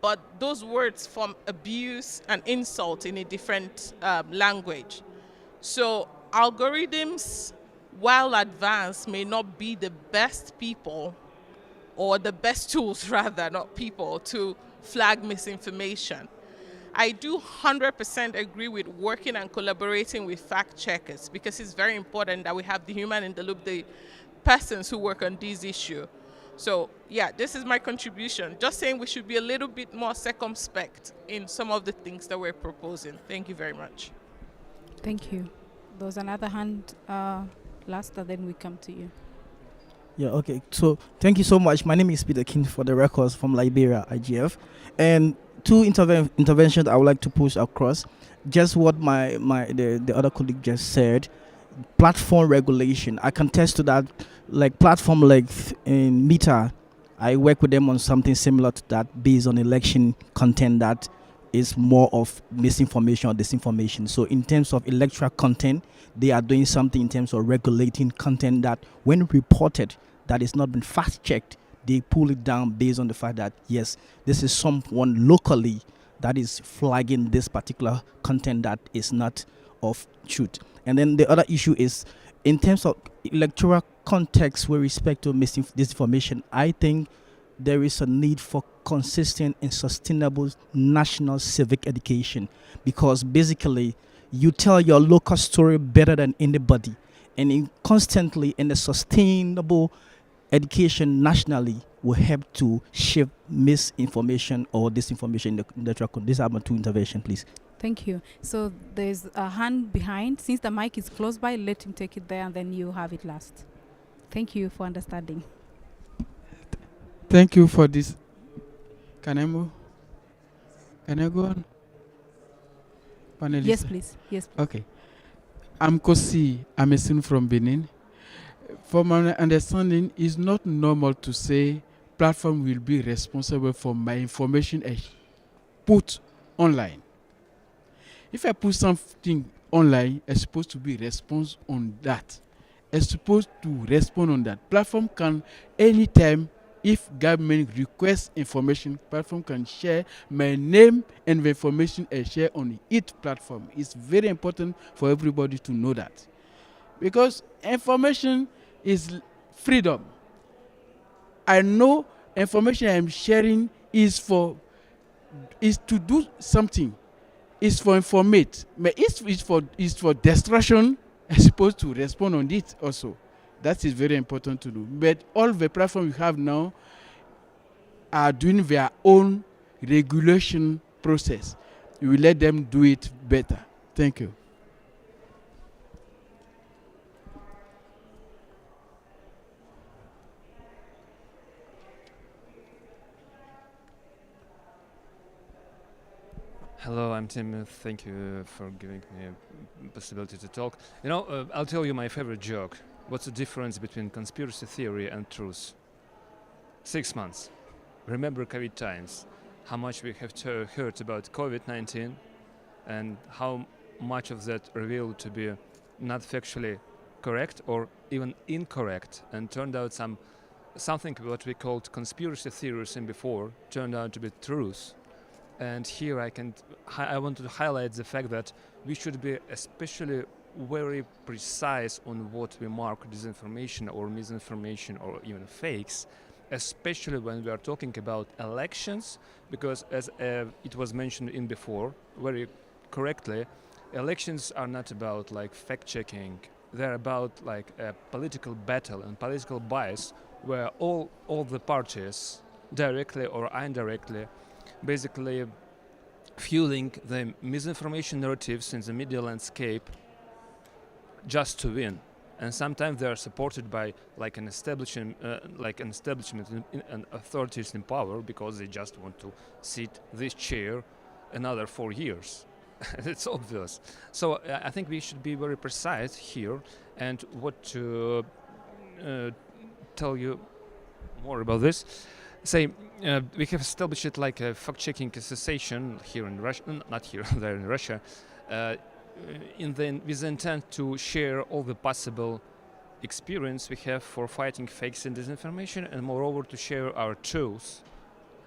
But those words form abuse and insult in a different language. So algorithms, while advanced, may not be the best people, or the best tools rather, not people, to flag misinformation. I do 100% agree with working and collaborating with fact checkers, because it's very important that we have the human in the loop, the persons who work on this issue. So yeah, this is my contribution. Just saying we should be a little bit more circumspect in some of the things that we're proposing. Thank you very much. Thank you. There was another hand last, and then we come to you. Yeah, okay. So thank you so much. My name is Peter King, for the records, from Liberia, IGF. And two interventions I would like to push across. Just what the other colleague just said. Platform regulation. I can attest to that. Like platform like in Meta, I work with them on something similar to that, based on election content that is more of misinformation or disinformation. So in terms of electoral content, they are doing something in terms of regulating content that, when reported, that is not been fact checked, they pull it down based on the fact that, yes, this is someone locally that is flagging this particular content that is not of truth. And then the other issue is, in terms of electoral context with respect to disinformation, I think there is a need for consistent and sustainable national civic education, because basically you tell your local story better than anybody, and constantly in a sustainable education nationally will help to shift misinformation or disinformation in the electoral context. These are my two interventions, please. Thank you. So there's a hand behind. Since the mic is close by, let him take it there, and then you have it last. Thank you for understanding. Thank you for this. Can I move? Can I go on? Panelist? Yes, please. Yes, please. Okay. I'm Kosi. I'm a student from Benin. From my understanding, it's not normal to say platform will be responsible for my information put online. If I put something online, it's supposed to be response on that. It's supposed to respond on that. Platform can anytime, if government requests information, platform can share my name and the information I share on each platform. It's very important for everybody to know that. Because information is freedom. I know information I'm sharing is to do something. It's for informate. But it's for destruction. I'm supposed to respond on it also. That is very important to do. But all the platforms we have now are doing their own regulation process. We will let them do it better. Thank you. Hello, I'm Tim. Thank you for giving me a possibility to talk. I'll tell you my favorite joke. What's the difference between conspiracy theory and truth? 6 months. Remember COVID times. How much we have heard about COVID-19 and how much of that revealed to be not factually correct or even incorrect, and turned out something what we called conspiracy theories and before turned out to be truth. And here I want to highlight the fact that we should be especially very precise on what we mark disinformation or misinformation or even fakes, especially when we are talking about elections, because as it was mentioned in before very correctly, elections are not about like fact-checking. They're about like a political battle and political bias where all the parties, directly or indirectly, basically fueling the misinformation narratives in the media landscape just to win. And sometimes they are supported by an establishment and authorities in power because they just want to sit this chair another 4 years. It's obvious. So I think we should be very precise here. And what to tell you more about this? Say, we have established it like a fact-checking association here in Russia, not here, there in Russia, with the intent to share all the possible experience we have for fighting fakes and disinformation, and moreover to share our tools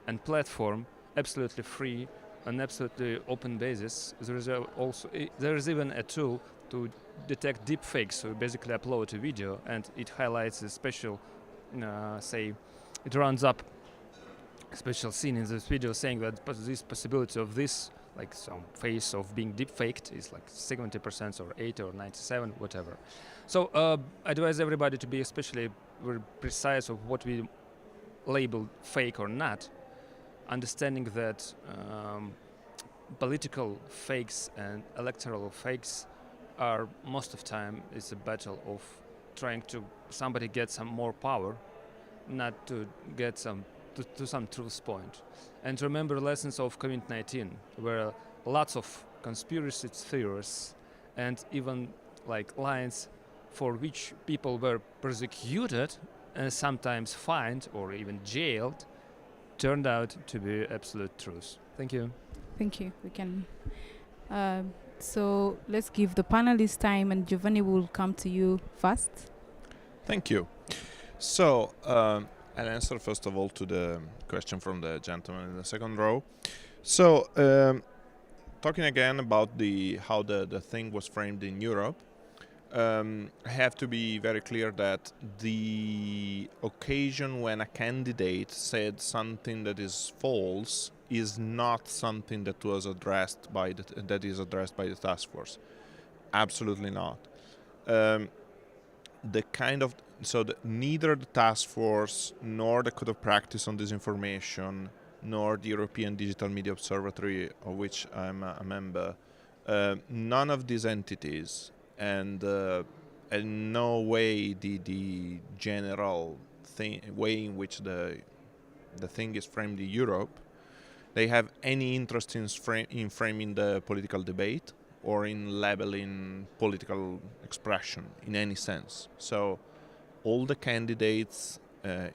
and platform absolutely free on absolutely open basis. There is even a tool to detect deep fakes. So you basically upload a video and it highlights a special, it runs up a special scene in this video saying that this possibility of this, like some face of being deep faked, is like 70% or 80 or 97, whatever. So I advise everybody to be especially very precise of what we label fake or not, understanding that political fakes and electoral fakes are most of the time it's a battle of trying to somebody get some more power, not to get some to some truth point. And remember lessons of COVID-19, where lots of conspiracy theories and even like lines for which people were persecuted and sometimes fined or even jailed turned out to be absolute truth. Thank you. Thank you. We can. So let's give the panelists time, and Giovanni will come to you first. Thank you. So I'll answer first of all to the question from the gentleman in the second row. So talking again about how the thing was framed in Europe, I have to be very clear that the occasion when a candidate said something that is false is not something that was addressed by that is addressed by the task force. Absolutely not. Neither the task force nor the code of practice on disinformation nor the European Digital Media Observatory, of which I'm a member, none of these entities and in no way the general way in which the thing is framed in Europe, they have any interest in framing the political debate or in labeling political expression in any sense. So all the candidates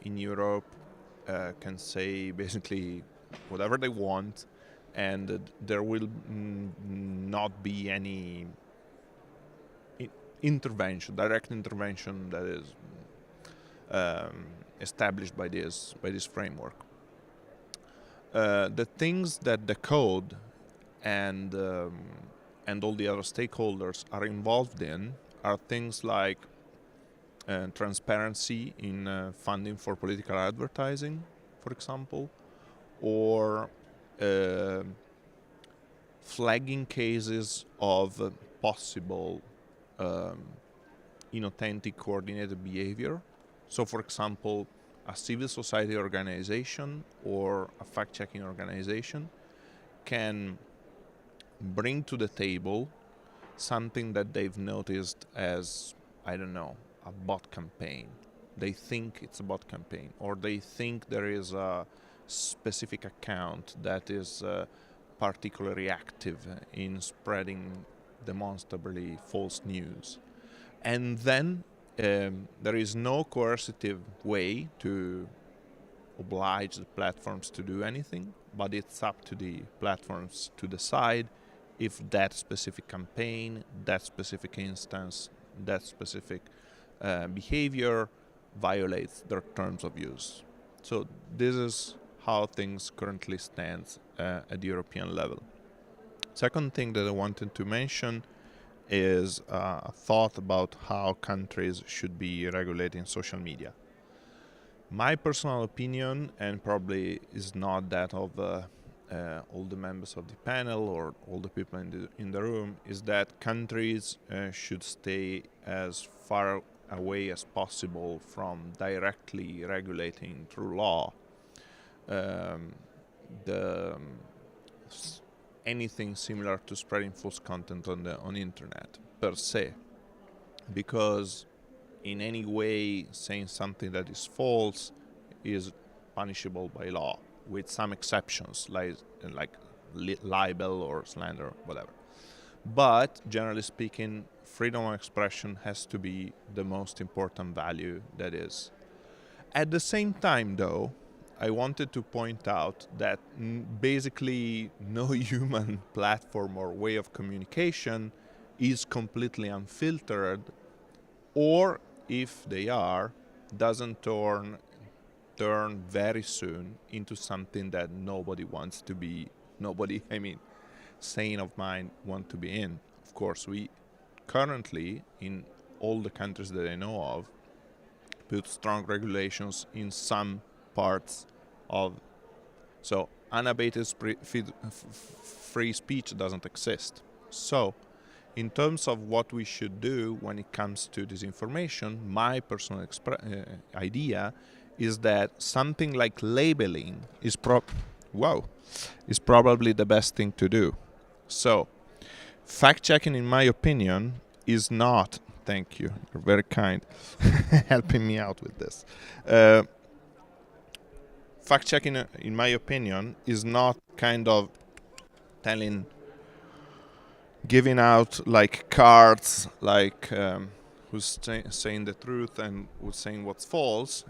in Europe can say basically whatever they want, and there will not be any direct intervention that is established by this framework. The things that the code and all the other stakeholders are involved in are things like transparency in funding for political advertising, for example, or flagging cases of possible inauthentic coordinated behavior. So, for example, a civil society organization or a fact-checking organization can bring to the table something that they've noticed as, I don't know, a bot campaign. They think it's a bot campaign, or they think there is a specific account that is particularly active in spreading demonstrably false news. And then there is no coercive way to oblige the platforms to do anything, but it's up to the platforms to decide if that specific campaign, that specific instance, that specific behavior violates their terms of use. So this is how things currently stand at the European level. Second thing that I wanted to mention is a thought about how countries should be regulating social media. My personal opinion, and probably is not that of all the members of the panel or all the people in the room, is that countries should stay as far away as possible from directly regulating through law anything similar to spreading false content on the internet per se, because in any way saying something that is false is punishable by law, with some exceptions like libel or slander, whatever. But generally speaking, freedom of expression has to be the most important value that is. At the same time, though, I wanted to point out that basically no human platform or way of communication is completely unfiltered, or if they are, doesn't turn very soon into something that nobody, sane of mind want to be in. Of course, we currently, in all the countries that I know of, put strong regulations in some parts of. So unabated free speech doesn't exist. So in terms of what we should do when it comes to disinformation, my personal idea is that something like labeling is probably the best thing to do. So fact-checking, in my opinion, is not... Thank you. You're very kind, helping me out with this. Fact-checking, in my opinion, is not kind of giving out like cards, like who's saying the truth and who's saying what's false,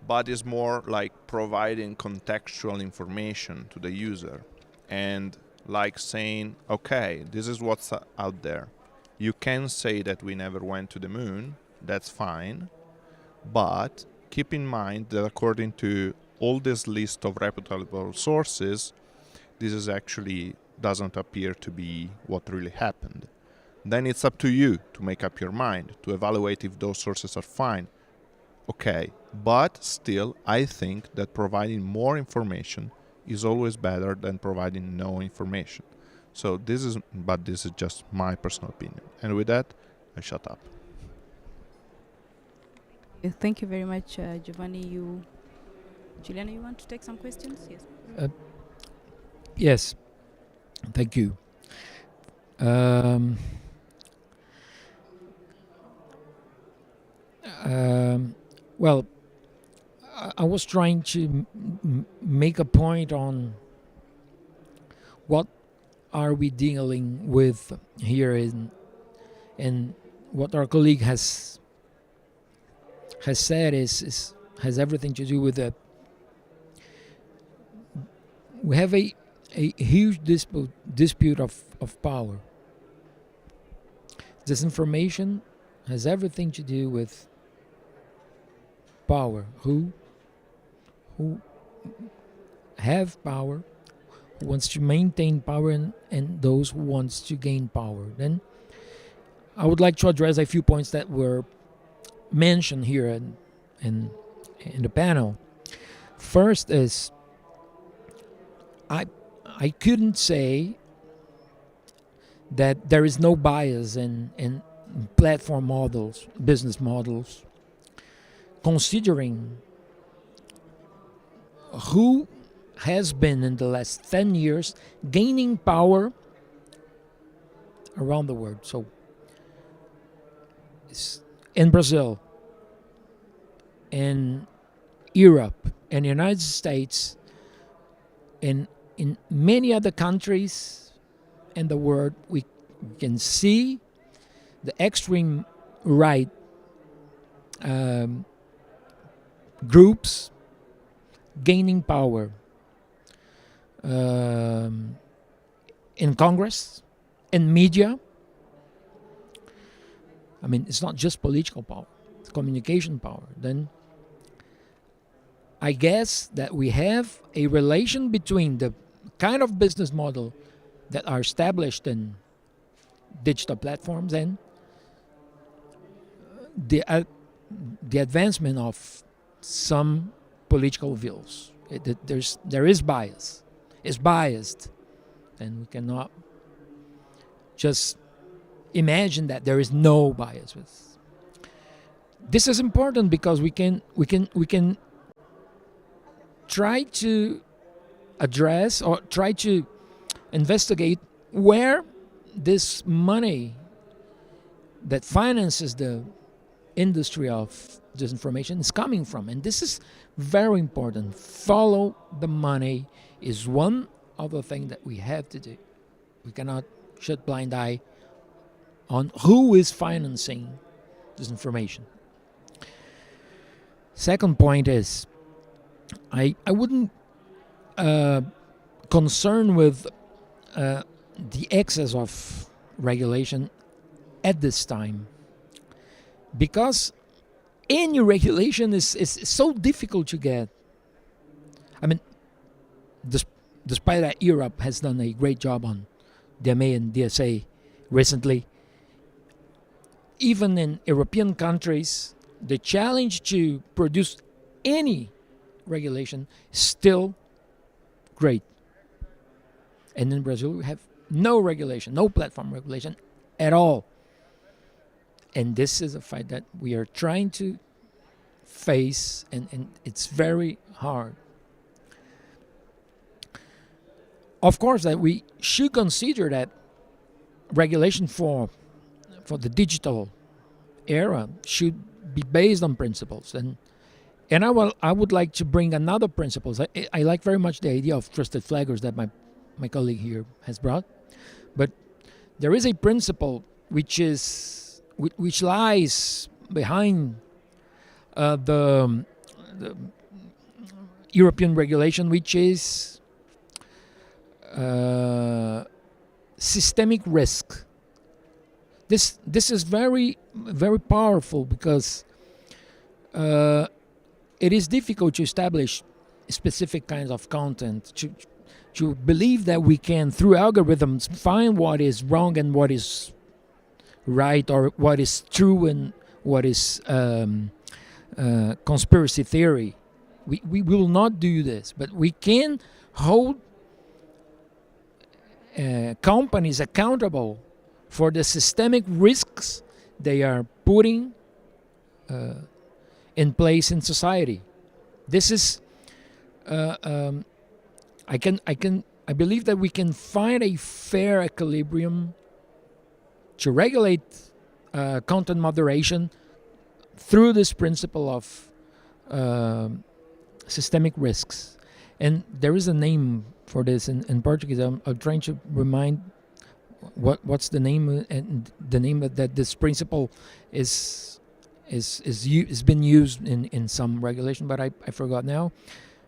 but is more like providing contextual information to the user, and like saying, okay, this is what's out there. You can say that we never went to the moon, that's fine, but keep in mind that according to all this list of reputable sources, this is actually doesn't appear to be what really happened. Then it's up to you to make up your mind, to evaluate if those sources are fine. Okay, but still, I think that providing more information is always better than providing no information. So this is just my personal opinion. And with that, I shut up. Thank you very much, Giovanni. Juliana, you want to take some questions? Yes. Yes, thank you. Well, I was trying to make a point on what are we dealing with here and what our colleague has said has everything to do with that. We have a a huge dispute of power. Disinformation has everything to do with power. Who have power, who wants to maintain power, and those who wants to gain power. Then I would like to address a few points that were mentioned here in the panel. First is I couldn't say that there is no bias in platform models, business models, considering who has been in the last 10 years gaining power around the world. So in Brazil, in Europe, and the United States, in many other countries in the world, we can see the extreme right groups gaining power in Congress, in media. I mean, it's not just political power, it's communication power. Then I guess that we have a relation between the kind of business model that are established in digital platforms and the advancement of some political views. There is bias. It's biased, and we cannot just imagine that there is no bias. This is important because we can try to address or try to investigate where this money that finances the industry of disinformation is coming from. And this is very important. Follow the money is one of the things that we have to do. We cannot shut blind eye on who is financing disinformation. Second point is I wouldn't concern with the excess of regulation at this time, because any regulation is so difficult to get. I mean, despite that Europe has done a great job on DMA and DSA recently, even in European countries, the challenge to produce any regulation is still great. And in Brazil, we have no regulation, no platform regulation at all. And this is a fight that we are trying to face, and it's very hard. Of course, that we should consider that regulation for the digital era should be based on principles. And I would like to bring another principle. I like very much the idea of trusted flaggers that my colleague here has brought. But there is a principle which lies behind the European regulation, which is systemic risk. This is very, very powerful because it is difficult to establish specific kinds of content, to believe that we can, through algorithms, find what is wrong and what is right, or what is true and what is conspiracy theory. We will not do this, but we can hold companies accountable for the systemic risks they are putting in place in society. This is I believe that we can find a fair equilibrium to regulate content moderation through this principle of systemic risks. And there is a name for this in Portuguese. I'm trying to remind what's the name, and the name that this principle is been used in some regulation, but I forgot now.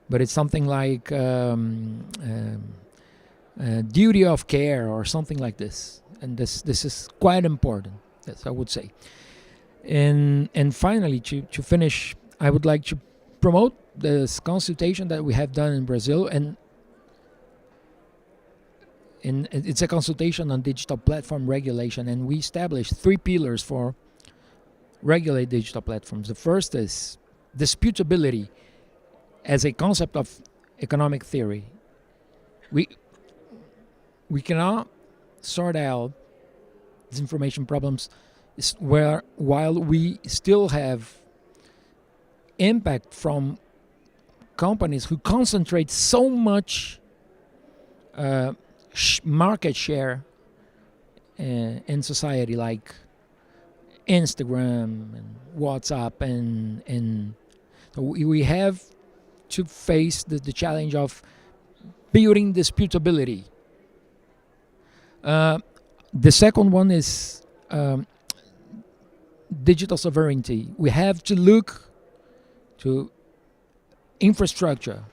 But it's something like duty of care or something like this. And this is quite important, yes, I would say. And finally, to finish, I would like to promote this consultation that we have done in Brazil, and it's a consultation on digital platform regulation, and we established 3 pillars for regulate digital platforms. The first is disputability as a concept of economic theory. We cannot sort out disinformation problems while we still have impact from companies who concentrate so much market share in society, like Instagram and WhatsApp, and so we have to face the challenge of building disputability. The second one is digital sovereignty. We have to look to infrastructure.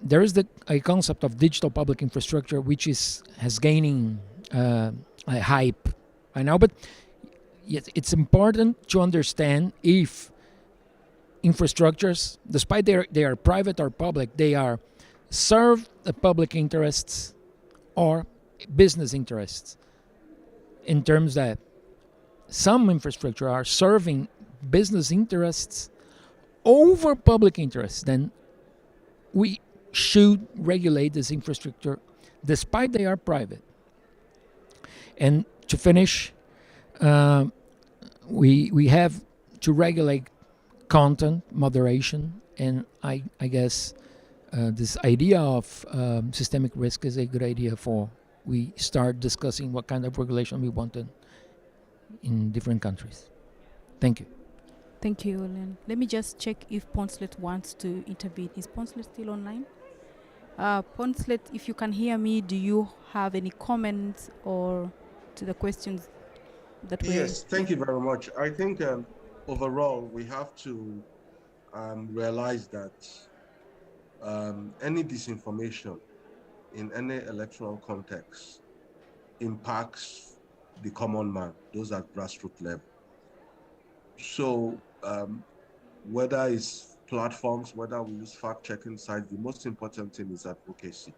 There is a concept of digital public infrastructure which has gaining a hype right now, but yes, it's important to understand if infrastructures, despite they are private or public, they are serve the public interests or business interests, in terms that some infrastructure are serving business interests over public interests. Then we should regulate this infrastructure despite they are private. And to finish, we have to regulate content moderation, and I guess this idea of systemic risk is a good idea for we start discussing what kind of regulation we want in different countries. Thank you. Thank you, Len. Let me just check if Ponslet wants to intervene. Is Ponslet still online? Ponslet, if you can hear me, do you have any comments or to the questions that were... Yes, thank you very much. I think overall, we have to realize that any disinformation in any electoral context impacts the common man, those at grassroots level. So whether it's platforms, whether we use fact-checking sites, the most important thing is advocacy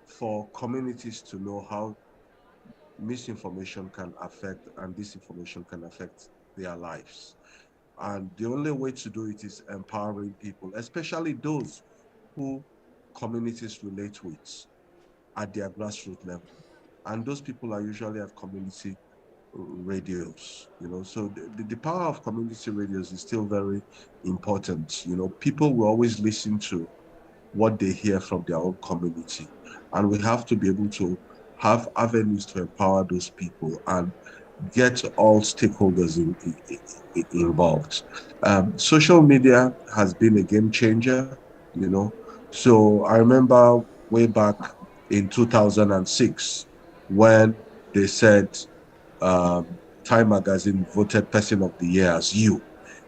for communities to know how misinformation can affect and disinformation can affect their lives. And the only way to do it is empowering people, especially those who communities relate with at their grassroots level. And those people are usually at community radios, so the power of community radios is still very important. People will always listen to what they hear from their own community, and we have to be able to have avenues to empower those people and get all stakeholders involved. Social media has been a game changer, so I remember way back in 2006 when they said Time Magazine voted Person of the Year as you.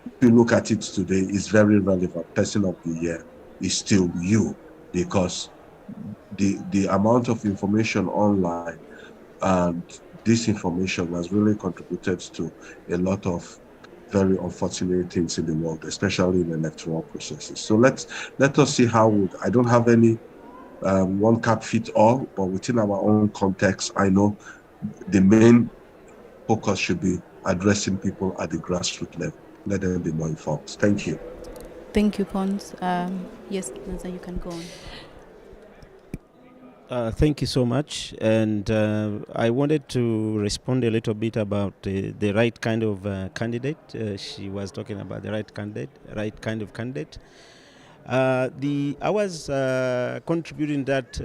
If you look at it today, it's very relevant. Person of the Year is still you, because the amount of information online and disinformation has really contributed to a lot of very unfortunate things in the world, especially in electoral processes. So let us see how I don't have any one cap fit all, but within our own context, I know the main focus should be addressing people at the grassroots level. Let them be more informed. Thank you. Thank you, Pons. Yes, Naza, you can go on. Thank you so much. And I wanted to respond a little bit about the right kind of candidate. She was talking about the right kind of candidate. I was contributing that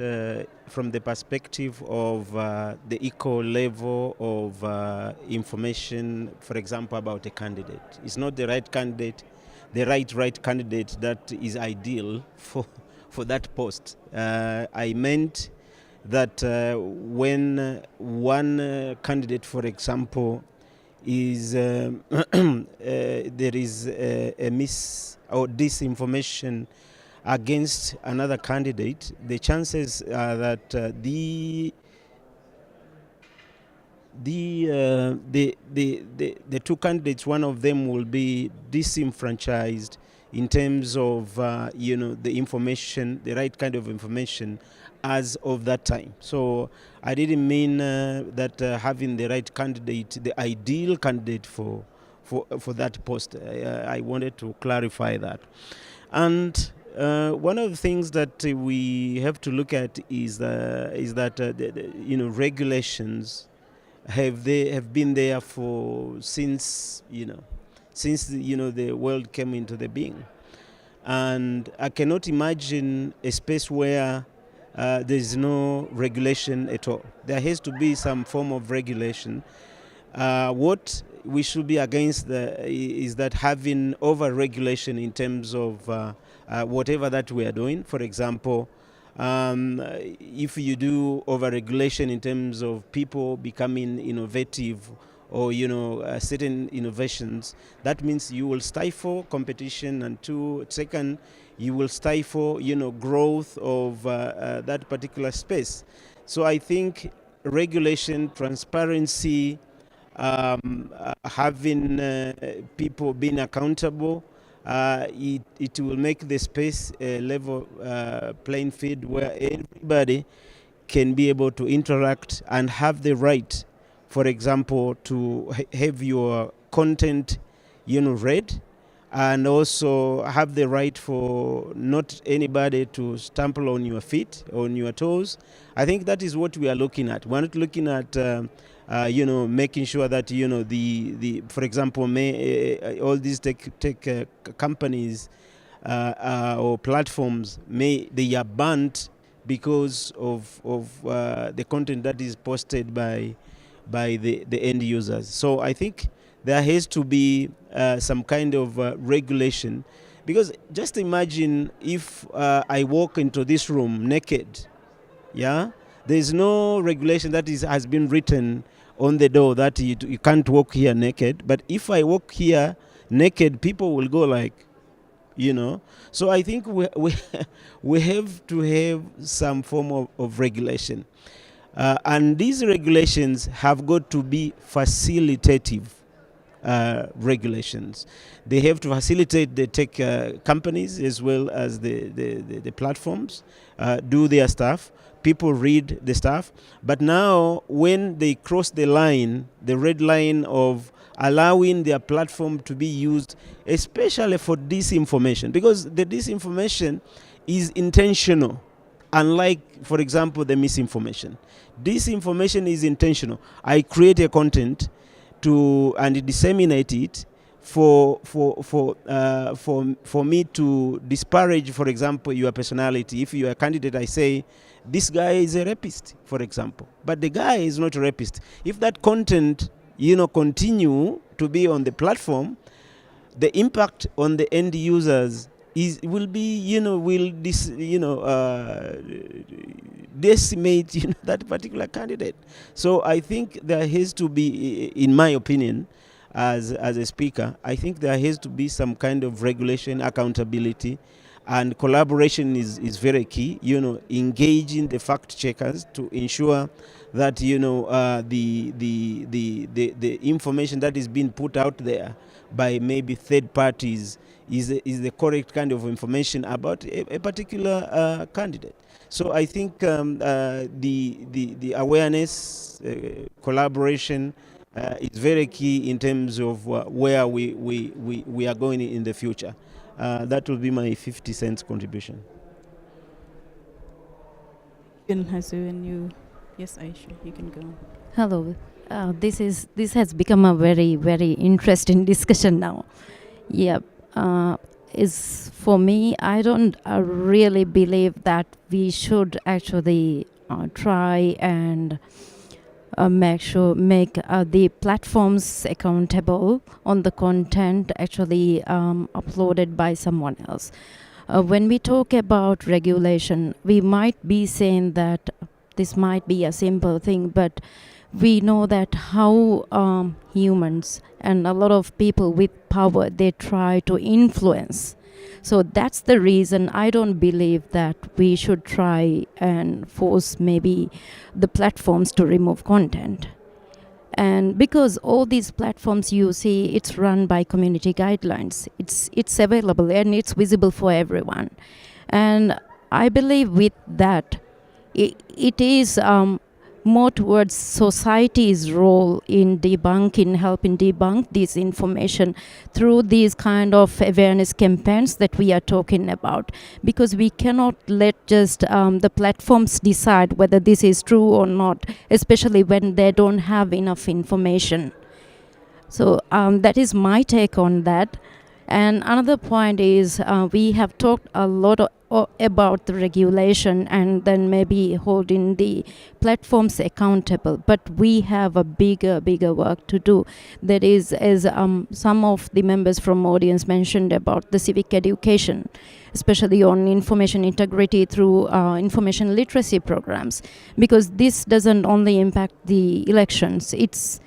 from the perspective of the equal level of information, for example, about a candidate. It's not the right candidate, the right candidate that is ideal for that post. I meant that when one candidate, for example, is there is a mis or disinformation against another candidate, the chances are that the two candidates, one of them will be disenfranchised in terms of the information, the right kind of information as of that time. So I didn't mean that having the right candidate, the ideal candidate for that post. I wanted to clarify that. And one of the things that we have to look at is that regulations have been there for since the world came into the being, and I cannot imagine a space where there is no regulation at all. There has to be some form of regulation. What we should be against is that having over-regulation in terms of whatever that we are doing. For example, if you do over-regulation in terms of people becoming innovative or certain innovations, that means you will stifle competition, and second, you will stifle growth of that particular space. So I think regulation, transparency, having people being accountable, it will make the space a level playing field where everybody can be able to interact and have the right, for example, to have your content read, and also have the right for not anybody to stumble on your feet, on your toes. I think that is what we are looking at. We're not looking at making sure that for example, all these tech companies or platforms they are banned because of the content that is posted by the end users. So I think there has to be some kind of regulation, because just imagine if I walk into this room naked. There's no regulation that has been written on the door that you can't walk here naked. But if I walk here naked, people will go like, So I think we have to have some form of regulation. And these regulations have got to be facilitative regulations. They have to facilitate the tech companies as well as the platforms do their stuff. People read the stuff. But now when they cross the line, the red line of allowing their platform to be used, especially for disinformation, because the disinformation is intentional, unlike, for example, the misinformation. Disinformation is intentional. I create a content and disseminate it for me to disparage, for example, your personality. If you are a candidate, I say this guy is a rapist, for example, but the guy is not a rapist. If that content continue to be on the platform, the impact on the end users will decimate that particular candidate. So I think there has to be, in my opinion, as a speaker, I think there has to be some kind of regulation, accountability, and collaboration is very key. Engaging the fact checkers to ensure that the information that is being put out there by maybe third parties is the correct kind of information about a particular candidate. So I think the awareness, collaboration is very key in terms of where we are going in the future. That will be my 50 cents contribution. Yes, Aisha, you can go. Hello. This has become a very, very interesting discussion now. Yeah. Is for me, I don't really believe that we should actually try and make the platforms accountable on the content actually uploaded by someone else. When we talk about regulation, we might be saying that this might be a simple thing, but we know that how humans and a lot of people with power, they try to influence So that's the reason I don't believe that we should try and force maybe the platforms to remove content. And because all these platforms you see, it's run by community guidelines. It's available and it's visible for everyone. And I believe with that, it is more towards society's role in helping debunk this information through these kind of awareness campaigns that we are talking about. Because we cannot let just the platforms decide whether this is true or not, especially when they don't have enough information. So that is my take on that. And another point is we have talked a lot about the regulation and then maybe holding the platforms accountable. But we have a bigger work to do. That is, as some of the members from audience mentioned about the civic education, especially on information integrity through information literacy programs. Because this doesn't only impact the elections. It's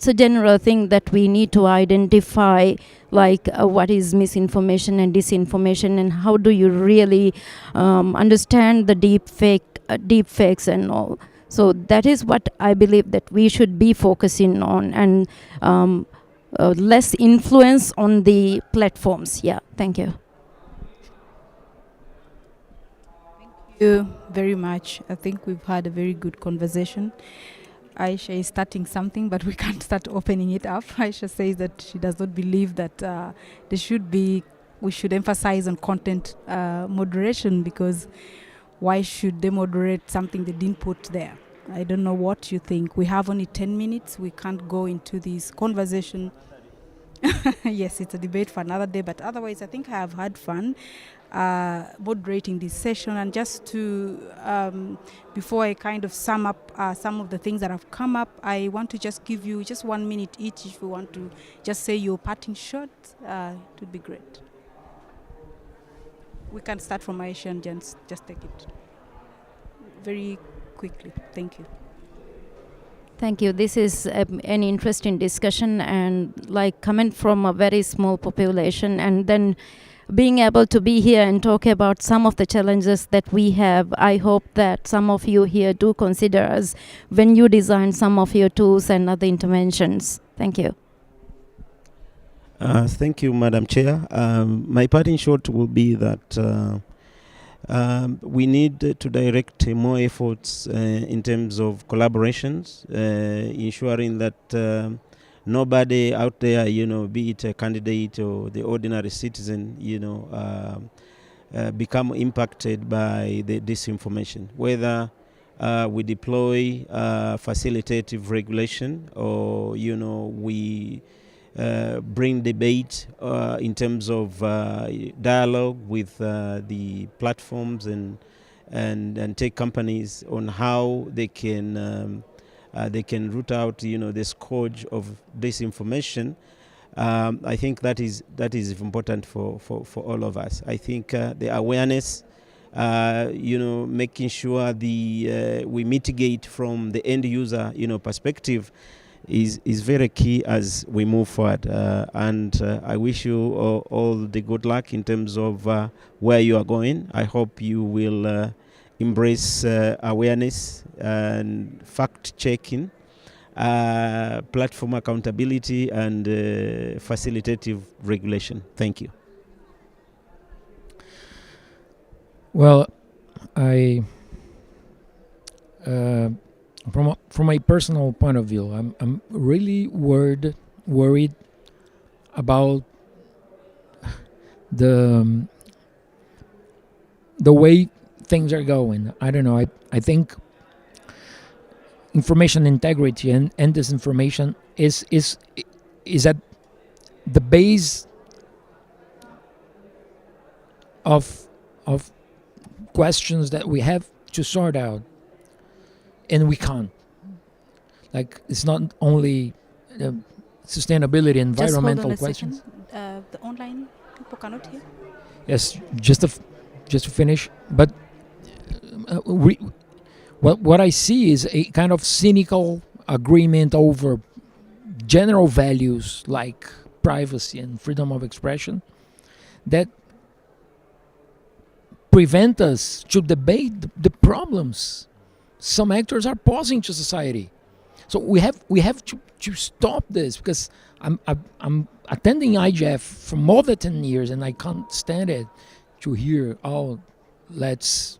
a general thing that we need to identify, like what is misinformation and disinformation, and how do you really understand the deep fakes and all. So that is what I believe that we should be focusing on, and less influence on the platforms. Yeah, thank you. Thank you very much. I think we've had a very good conversation. Aisha is starting something, but we can't start opening it up. Aisha says that she does not believe that we should emphasize on content moderation, because why should they moderate something they didn't put there? I don't know what you think. We have only 10 minutes. We can't go into this conversation. Yes, it's a debate for another day, but otherwise I think I have had fun moderating this session. And just to, before I kind of sum up some of the things that have come up, I want to just give you just 1 minute each if you want to just say your parting shot. It would be great. We can start from Aisha and just take it very quickly. Thank you. Thank you. This is an interesting discussion, and like coming from a very small population and then being able to be here and talk about some of the challenges that we have. I hope that some of you here do consider us when you design some of your tools and other interventions. Thank you. Thank you, Madam Chair. My parting shot will be that we need to direct more efforts in terms of collaborations, ensuring that nobody out there, be it a candidate or the ordinary citizen, become impacted by the disinformation. Whether we deploy facilitative regulation, or we bring debate in terms of dialogue with the platforms and tech companies on how they can root out the scourge of disinformation. I think that is important for all of us. I think the awareness, making sure we mitigate from the end user perspective is very key as we move forward. And I wish you all the good luck in terms of where you are going. I hope you will embrace awareness and fact-checking, platform accountability, and facilitative regulation. Thank you. Well, from a personal point of view, I'm really worried about the way things are going. I don't know. I think information integrity and disinformation is at the base of questions that we have to sort out, and we can't. Like, it's not only sustainability, environmental questions. The online people cannot hear. Yes, just to finish, but what I see is a kind of cynical agreement over general values like privacy and freedom of expression, that prevent us to debate the problems some actors are posing to society. So we have to stop this, because I'm attending IGF for more than 10 years and I can't stand it to hear, oh, let's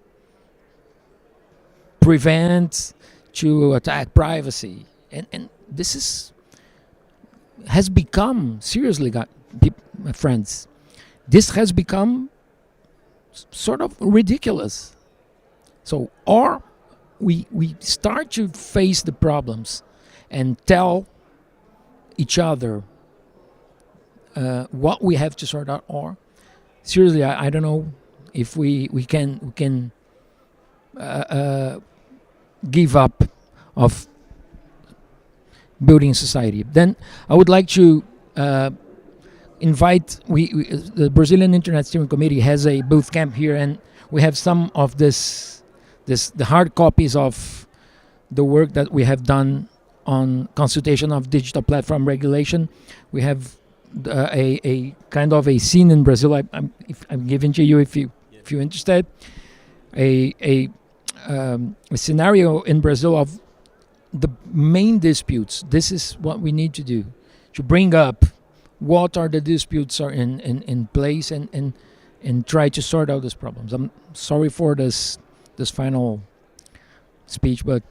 prevent to attack privacy, and this has become, seriously, my friends, this has become sort of ridiculous. So, or we start to face the problems and tell each other what we have to sort out, or seriously, I don't know if we can give up of building society. Then I would like to invite, the Brazilian Internet Steering Committee has a booth camp here, and we have some of the hard copies of the work that we have done on consultation of digital platform regulation. We have a kind of a scene in Brazil. I'm giving to you if you're interested. A scenario in Brazil of the main disputes. This is what we need to do, to bring up what are the disputes are in place, and try to sort out these problems. I'm sorry for this final speech, but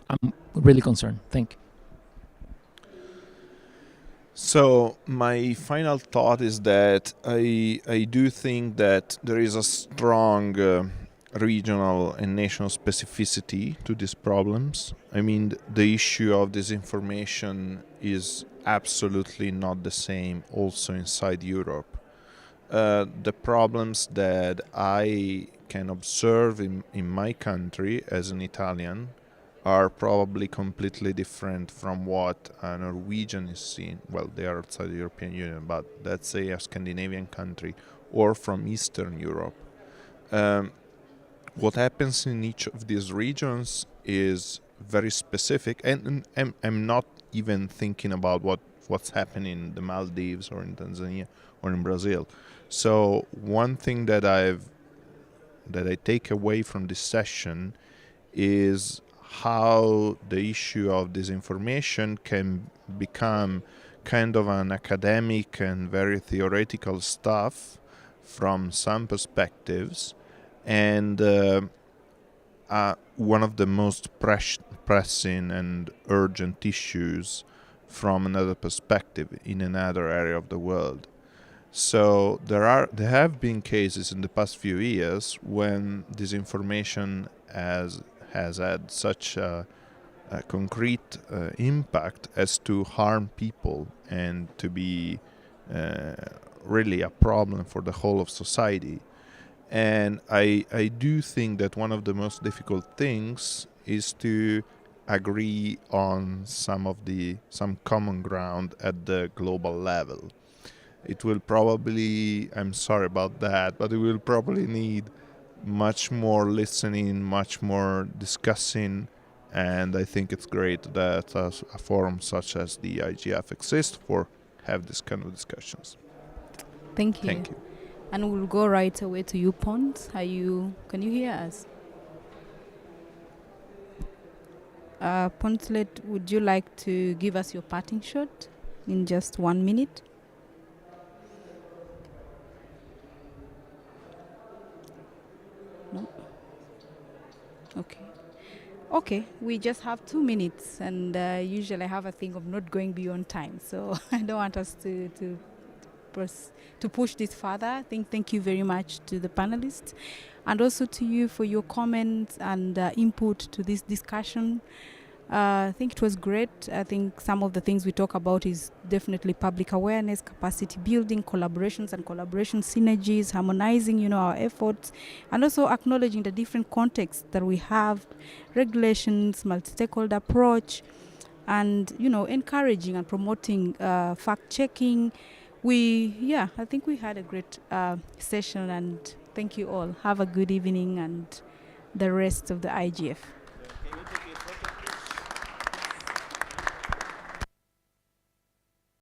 I'm really concerned. Thank you. So my final thought is that I do think that there is a strong regional and national specificity to these problems. I mean, the issue of disinformation is absolutely not the same also inside Europe. The problems that I can observe in my country as an Italian are probably completely different from what a Norwegian is seeing. Well, they are outside the European Union, but let's say a Scandinavian country or from Eastern Europe. What happens in each of these regions is very specific, and I'm not even thinking about what's happening in the Maldives or in Tanzania or in Brazil. So one thing that I take away from this session is how the issue of disinformation can become kind of an academic and very theoretical stuff from some perspectives, and one of the most pressing and urgent issues from another perspective in another area of the world. So there have been cases in the past few years when disinformation has had such a concrete impact as to harm people and to be really a problem for the whole of society. And I do think that one of the most difficult things is to agree on some common ground at the global level. It will probably, I'm sorry about that, but it will probably need much more listening, much more discussing, and I think it's great that a forum such as the IGF exists for have this kind of discussions. Thank you. Thank you. And we'll go right away to you, Pons. Can you hear us? Ponslet, would you like to give us your parting shot in just 1 minute? No? Okay, we just have 2 minutes, and usually I have a thing of not going beyond time, so I don't want us to push this further. Thank you very much to the panelists, and also to you for your comments and input to this discussion. I think it was great. I think some of the things we talk about is definitely public awareness, capacity building, collaborations and collaboration synergies, harmonizing, our efforts, and also acknowledging the different contexts that we have, regulations, multi-stakeholder approach, and, encouraging and promoting fact-checking. I think we had a great session, and thank you all. Have a good evening and the rest of the IGF.